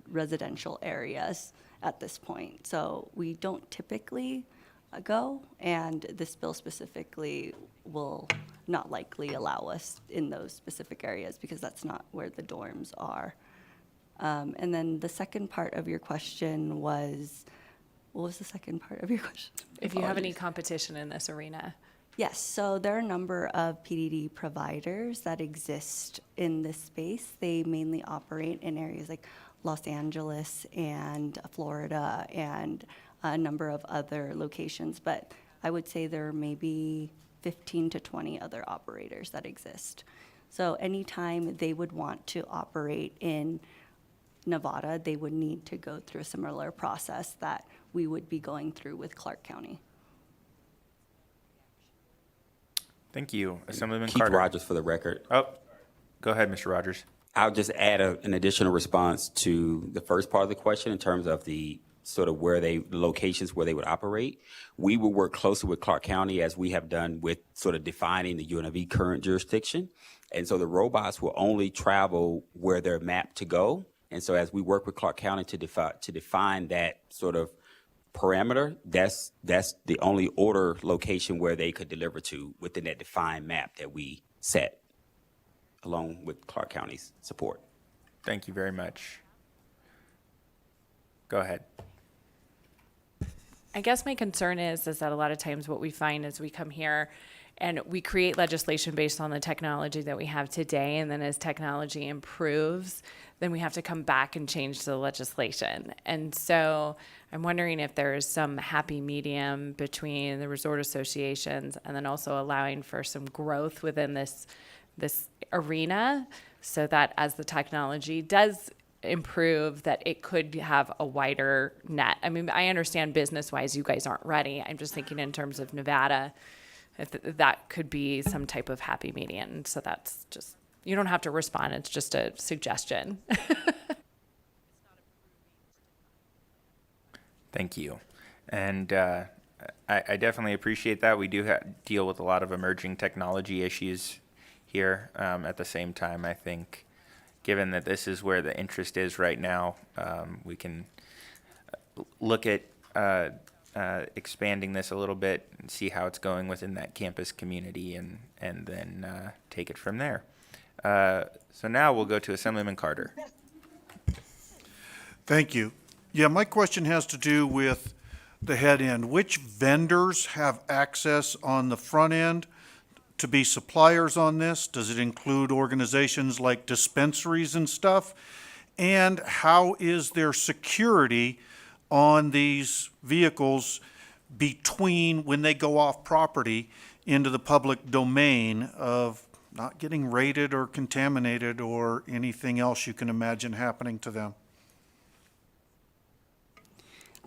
residential areas at this point. So we don't typically go, and this bill specifically will not likely allow us in those specific areas because that's not where the dorms are. And then the second part of your question was, what was the second part of your question? If you have any competition in this arena. Yes, so there are a number of PDD providers that exist in this space. They mainly operate in areas like Los Angeles and Florida and a number of other locations, but I would say there are maybe 15 to 20 other operators that exist. So anytime they would want to operate in Nevada, they would need to go through a similar process that we would be going through with Clark County. Thank you. Assemblyman Keith Carter. Rogers for the record. Oh, go ahead, Mr. Rogers. I'll just add an additional response to the first part of the question in terms of the sort of locations where they would operate. We will work closely with Clark County, as we have done with sort of defining the UNLV current jurisdiction. And so the robots will only travel where they're mapped to go. And so as we work with Clark County to define that sort of parameter, that's the only order location where they could deliver to within that defined map that we set, along with Clark County's support. Thank you very much. Go ahead. I guess my concern is that a lot of times what we find is we come here and we create legislation based on the technology that we have today, and then as technology improves, then we have to come back and change the legislation. And so I'm wondering if there is some happy medium between the resort associations and then also allowing for some growth within this arena, so that as the technology does improve, that it could have a wider net. I mean, I understand business-wise you guys aren't ready. I'm just thinking in terms of Nevada, if that could be some type of happy median. So that's just, you don't have to respond. It's just a suggestion. Thank you. And I definitely appreciate that. We do deal with a lot of emerging technology issues here. At the same time, I think, given that this is where the interest is right now, we can look at expanding this a little bit and see how it's going within that campus community, and then take it from there. So now we'll go to Assemblyman Carter. Thank you. Yeah, my question has to do with the head end. Which vendors have access on the front end to be suppliers on this? Does it include organizations like dispensaries and stuff? And how is there security on these vehicles between when they go off property into the public domain of not getting raided or contaminated or anything else you can imagine happening to them?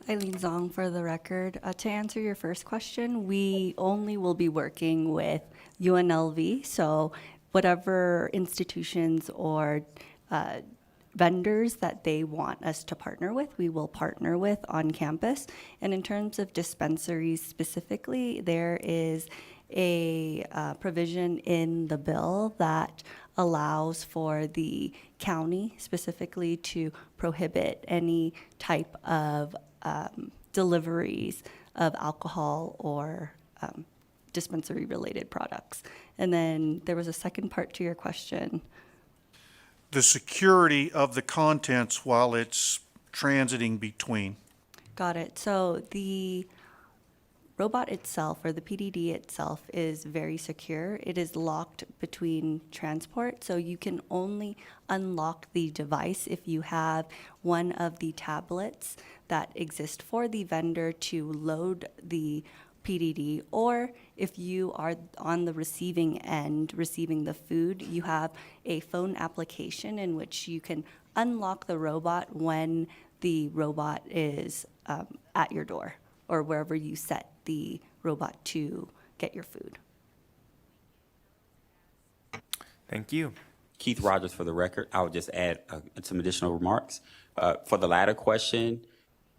Eileen Zong for the record. To answer your first question, we only will be working with UNLV, so whatever institutions or vendors that they want us to partner with, we will partner with on campus. And in terms of dispensaries specifically, there is a provision in the bill that allows for the county specifically to prohibit any type of deliveries of alcohol or dispensary-related products. And then there was a second part to your question. The security of the contents while it's transiting between. Got it. So the robot itself, or the PDD itself, is very secure. It is locked between transport, so you can only unlock the device if you have one of the tablets that exist for the vendor to load the PDD, or if you are on the receiving end, receiving the food, you have a phone application in which you can unlock the robot when the robot is at your door or wherever you set the robot to get your food. Thank you. Keith Rogers for the record. I would just add some additional remarks. For the latter question,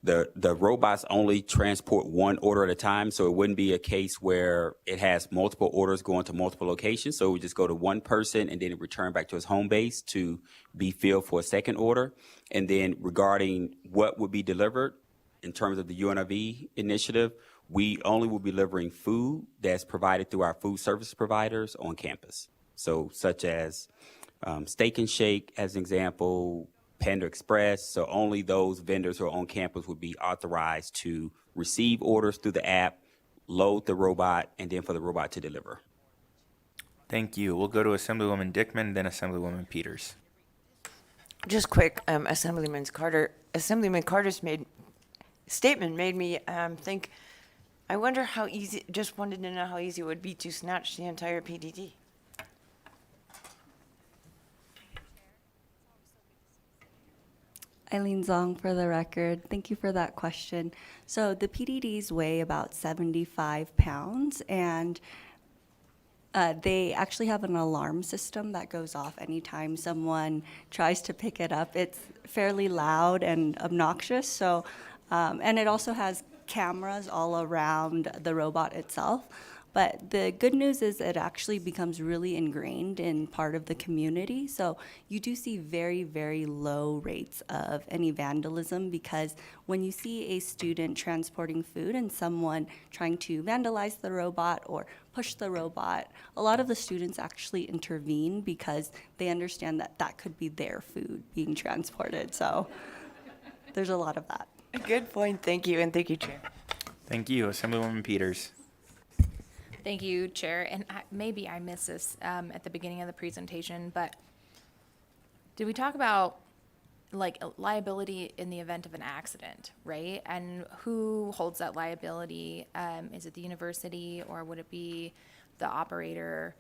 the robots only transport one order at a time, so it wouldn't be a case where it has multiple orders going to multiple locations. So it would just go to one person and then it return back to his home base to be filled for a second order. And then regarding what would be delivered in terms of the UNLV initiative, we only will be delivering food that's provided through our food service providers on campus. So such as Steak and Shake, as an example, Panda Express. So only those vendors who are on campus would be authorized to receive orders through the app, load the robot, and then for the robot to deliver. Thank you. We'll go to Assemblywoman Dickman, then Assemblywoman Peters. Just quick, Assemblyman Carter's statement made me think, I wonder how easy, just wanted to know how easy it would be to snatch the entire PDD. Eileen Zong for the record. Thank you for that question. So the PDDs weigh about 75 pounds, and they actually have an alarm system that goes off anytime someone tries to pick it up. It's fairly loud and obnoxious, so And it also has cameras all around the robot itself. But the good news is it actually becomes really ingrained in part of the community. So you do see very, very low rates of any vandalism, because when you see a student transporting food and someone trying to vandalize the robot or push the robot, a lot of the students actually intervene because they understand that that could be their food being transported. So there's a lot of that. Good point. Thank you. And thank you, Chair. Thank you, Assemblywoman Peters. Thank you, Chair. And maybe I missed this at the beginning of the presentation, but did we talk about like liability in the event of an accident, right? And who holds that liability? Is it the university, or would it be the operator?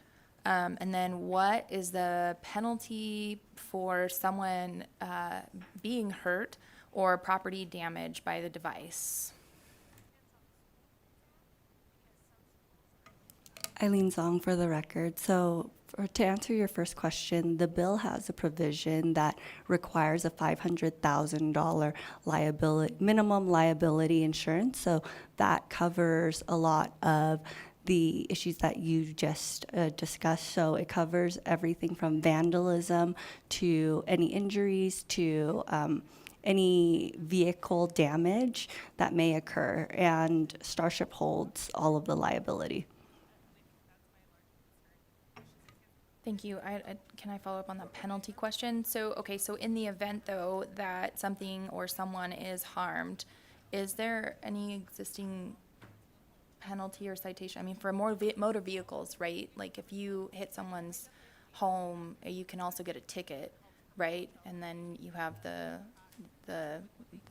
And then what is the penalty for someone being hurt or property damage by the device? Eileen Zong for the record. So to answer your first question, the bill has a provision that requires a $500,000 liability, minimum liability insurance. So that covers a lot of the issues that you just discussed. So it covers everything from vandalism to any injuries to any vehicle damage that may occur. And Starship holds all of the liability. Thank you. Can I follow up on that penalty question? So, okay, so in the event, though, that something or someone is harmed, is there any existing penalty or citation? I mean, for motor vehicles, right? Like if you hit someone's home, you can also get a ticket, right? And then you have the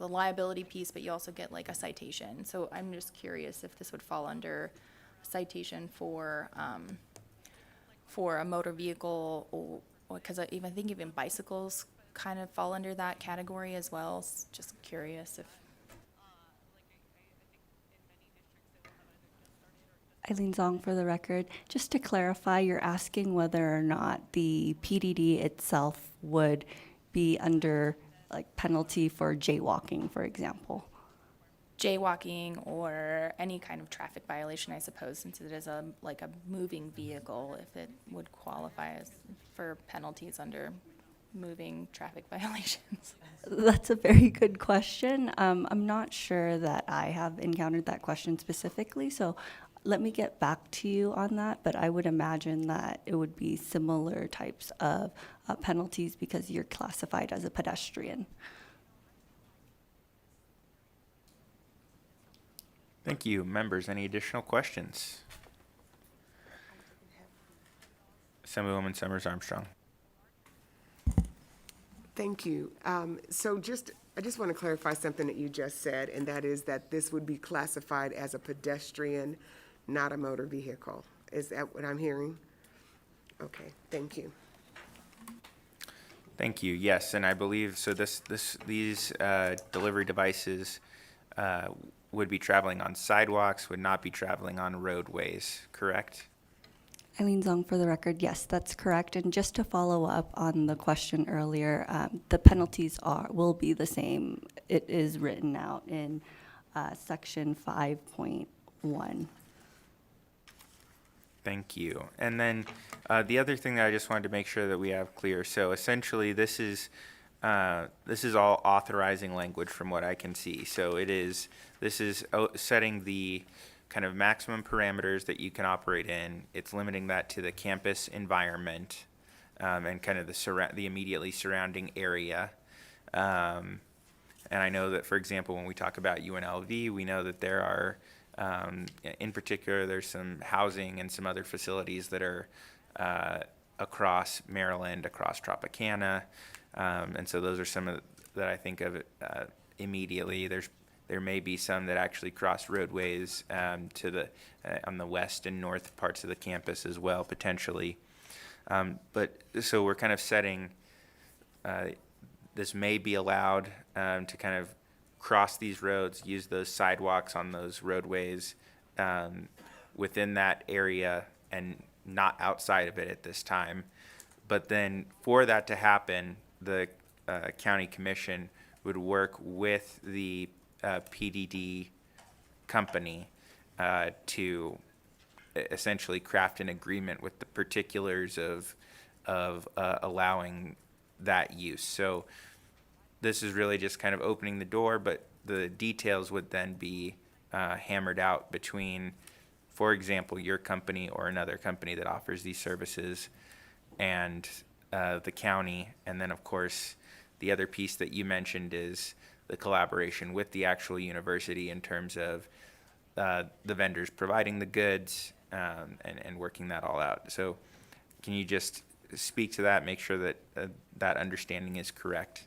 liability piece, but you also get like a citation. So I'm just curious if this would fall under citation for a motor vehicle, or because I think even bicycles kind of fall under that category as well. Just curious if. Eileen Zong for the record. Just to clarify, you're asking whether or not the PDD itself would be under like penalty for jaywalking, for example. Jaywalking or any kind of traffic violation, I suppose, since it is a moving vehicle, if it would qualify for penalties under moving traffic violations. That's a very good question. I'm not sure that I have encountered that question specifically, so let me get back to you on that, but I would imagine that it would be similar types of penalties because you're classified as a pedestrian. Thank you. Members, any additional questions? Assemblywoman Summers Armstrong. Thank you. I just want to clarify something that you just said, and that is that this would be classified as a pedestrian, not a motor vehicle. Is that what I'm hearing? Okay, thank you. Thank you. Yes, and I believe so. These delivery devices would be traveling on sidewalks, would not be traveling on roadways. Correct? Eileen Zong for the record. Yes, that's correct. And just to follow up on the question earlier, the penalties will be the same. It is written out in section 5.1. Thank you. And then the other thing that I just wanted to make sure that we have clear. So essentially, this is all authorizing language from what I can see. So this is setting the kind of maximum parameters that you can operate in. It's limiting that to the campus environment and kind of the immediately surrounding area. And I know that, for example, when we talk about UNLV, we know that there are, in particular, there's some housing and some other facilities that are across Maryland, across Tropicana. And so those are some of that I think of immediately. There may be some that actually cross roadways to the on the west and north parts of the campus as well, potentially. But so we're kind of setting this may be allowed to kind of cross these roads, use those sidewalks on those roadways within that area and not outside of it at this time. But then for that to happen, the county commission would work with the PDD company to essentially craft an agreement with the particulars of allowing that use. So this is really just kind of opening the door, but the details would then be hammered out between, for example, your company or another company that offers these services and the county. And then, of course, the other piece that you mentioned is the collaboration with the actual university in terms of the vendors providing the goods and working that all out. So can you just speak to that, make sure that that understanding is correct?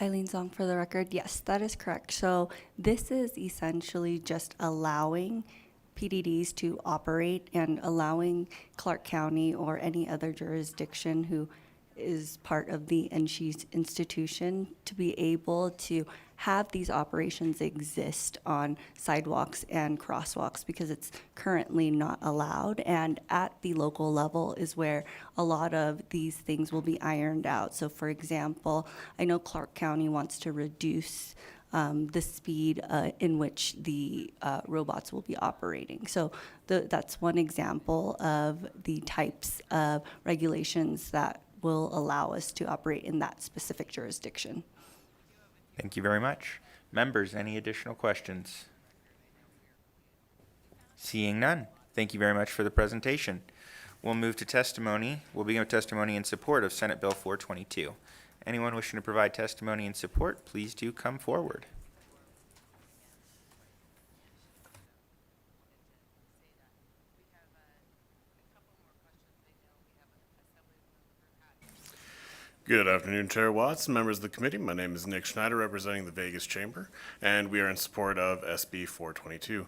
Eileen Zong for the record. Yes, that is correct. So this is essentially just allowing PDDs to operate and allowing Clark County or any other jurisdiction who is part of the NSHE's institution to be able to have these operations exist on sidewalks and crosswalks, because it's currently not allowed. And at the local level is where a lot of these things will be ironed out. So for example, I know Clark County wants to reduce the speed in which the robots will be operating. So that's one example of the types of regulations that will allow us to operate in that specific jurisdiction. Thank you very much. Members, any additional questions? Seeing none, thank you very much for the presentation. We'll move to testimony. We'll begin with testimony in support of Senate Bill 422. Anyone wishing to provide testimony in support, please do come forward. Good afternoon, Chair Watts, members of the committee. My name is Nick Schneider, representing the Vegas Chamber, and we are in support of SB 422.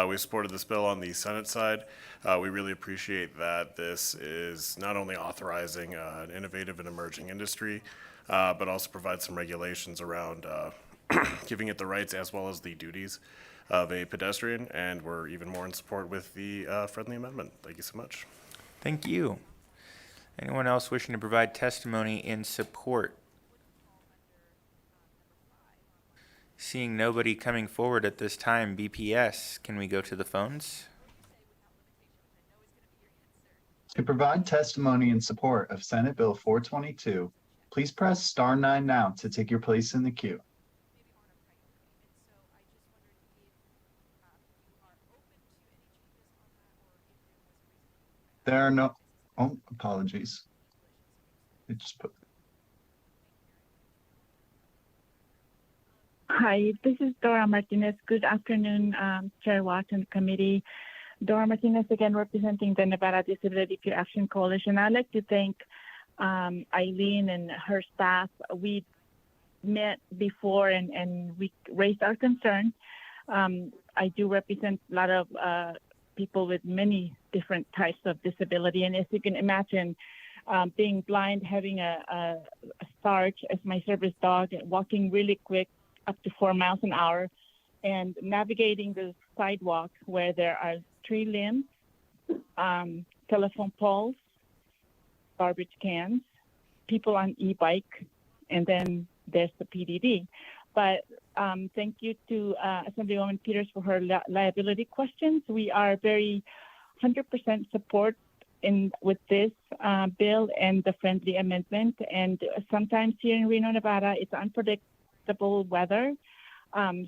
We supported this bill on the Senate side. We really appreciate that this is not only authorizing an innovative and emerging industry, but also provides some regulations around giving it the rights as well as the duties of a pedestrian, and we're even more in support with the friendly amendment. Thank you so much. Thank you. Anyone else wishing to provide testimony in support? Seeing nobody coming forward at this time, BPS, can we go to the phones? To provide testimony in support of Senate Bill 422, please press star 9 now to take your place in the queue. There are no, oh, apologies. It just put, Hi, this is Dora Martinez. Good afternoon, Chair Watt and committee. Dora Martinez again, representing the Nevada Disability Peer Action Coalition. I'd like to thank Eileen and her staff. We met before and we raised our concern. I do represent a lot of people with many different types of disability. And as you can imagine, being blind, having a Sarge as my service dog, walking really quick, up to 4 miles an hour, and navigating the sidewalk where there are tree limbs, telephone poles, garbage cans, people on e-bike, and then there's the PDD. But thank you to Assemblywoman Peters for her liability questions. We are very 100% support with this bill and the friendly amendment. And sometimes here in Reno, Nevada, it's unpredictable weather.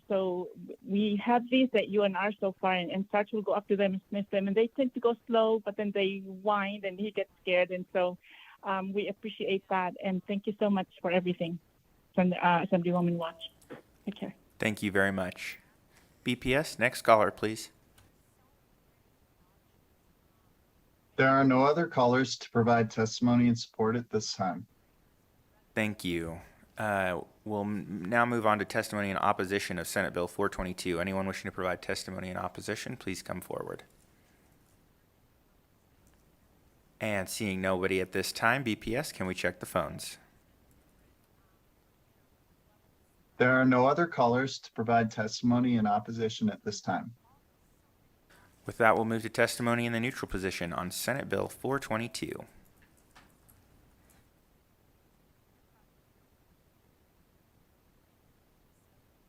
So we have these at UNR so far, and Sarge will go up to them and sniff them, and they tend to go slow, but then they whine and he gets scared. And so we appreciate that. And thank you so much for everything from Assemblywoman Watts. Take care. Thank you very much. BPS, next caller, please. there are no other callers to provide testimony in support at this time. Thank you. We'll now move on to testimony in opposition of Senate Bill 422. Anyone wishing to provide testimony in opposition, please come forward. And seeing nobody at this time, BPS, can we check the phones? There are no other callers to provide testimony in opposition at this time. With that, we'll move to testimony in the neutral position on Senate Bill 422.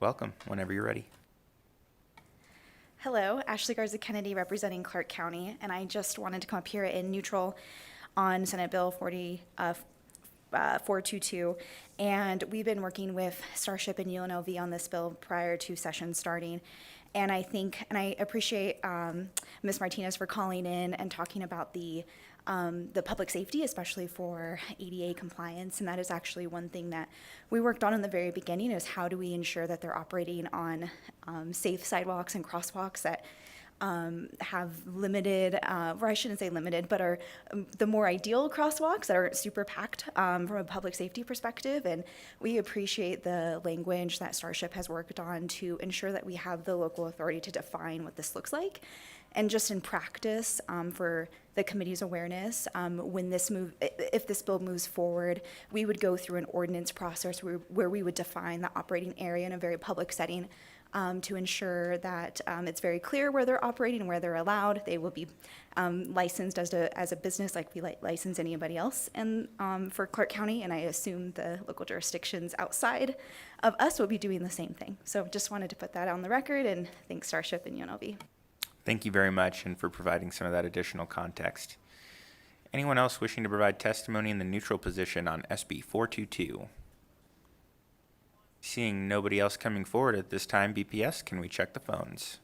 welcome whenever you're ready. Hello, Ashley Garza Kennedy representing Clark County, and I just wanted to come up here in neutral on Senate Bill 422. And we've been working with Starship and UNLV on this bill prior to session starting. And I think, and I appreciate Ms. Martinez for calling in and talking about the public safety, especially for ADA compliance. And that is actually one thing that we worked on in the very beginning, is how do we ensure that they're operating on safe sidewalks and crosswalks that have limited, or I shouldn't say limited, but are the more ideal crosswalks that are super packed from a public safety perspective. And we appreciate the language that Starship has worked on to ensure that we have the local authority to define what this looks like. And just in practice, for the committee's awareness, if this bill moves forward, we would go through an ordinance process where we would define the operating area in a very public setting, to ensure that it's very clear where they're operating and where they're allowed. They will be licensed as a business like we license anybody else, and for Clark County, and I assume the local jurisdictions outside of us will be doing the same thing. So just wanted to put that on the record, and thanks Starship and UNLV. Thank you very much, and for providing some of that additional context. Anyone else wishing to provide testimony in the neutral position on SB 422? Seeing nobody else coming forward at this time, BPS, can we check the phones?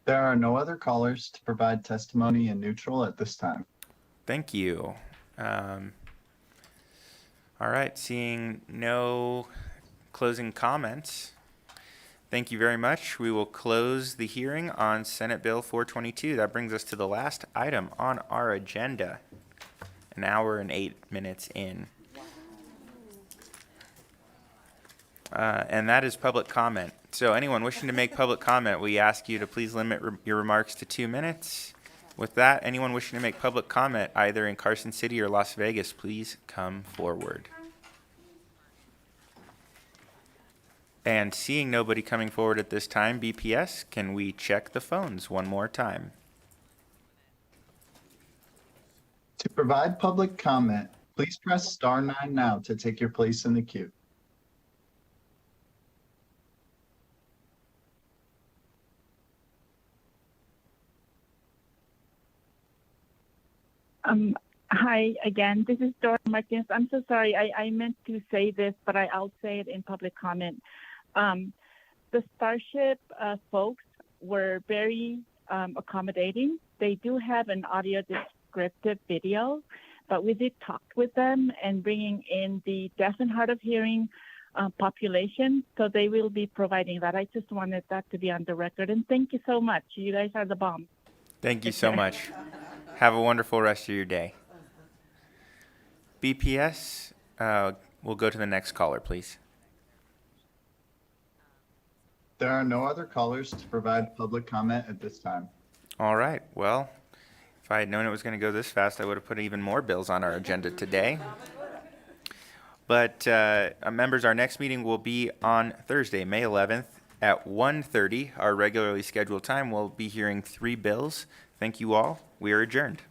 There are no other callers to provide testimony in neutral at this time. Thank you. All right, seeing no closing comments, thank you very much. We will close the hearing on Senate Bill 422. That brings us to the last item on our agenda, an hour and 8 minutes in. And that is public comment. So anyone wishing to make public comment, we ask you to please limit your remarks to 2 minutes. With that, anyone wishing to make public comment either in Carson City or Las Vegas, please come forward. And seeing nobody coming forward at this time, BPS, can we check the phones one more time? To provide public comment, please press star 9 now to take your place in the queue. Hi again. This is Dora Martinez. I'm so sorry. I meant to say this, but I'll say it in public comment. The Starship folks were very accommodating. They do have an audio descriptive video, but we did talk with them and bringing in the deaf and hard of hearing population, so they will be providing that. I just wanted that to be on the record, and thank you so much. You guys are the bomb. Thank you so much. Have a wonderful rest of your day. BPS, we'll go to the next caller, please. There are no other callers to provide public comment at this time. All right. Well, if I had known it was going to go this fast, I would have put even more bills on our agenda today. But members, our next meeting will be on Thursday, May 11th at 1:30. Our regularly scheduled time. We'll be hearing 3 bills. Thank you all. We are adjourned.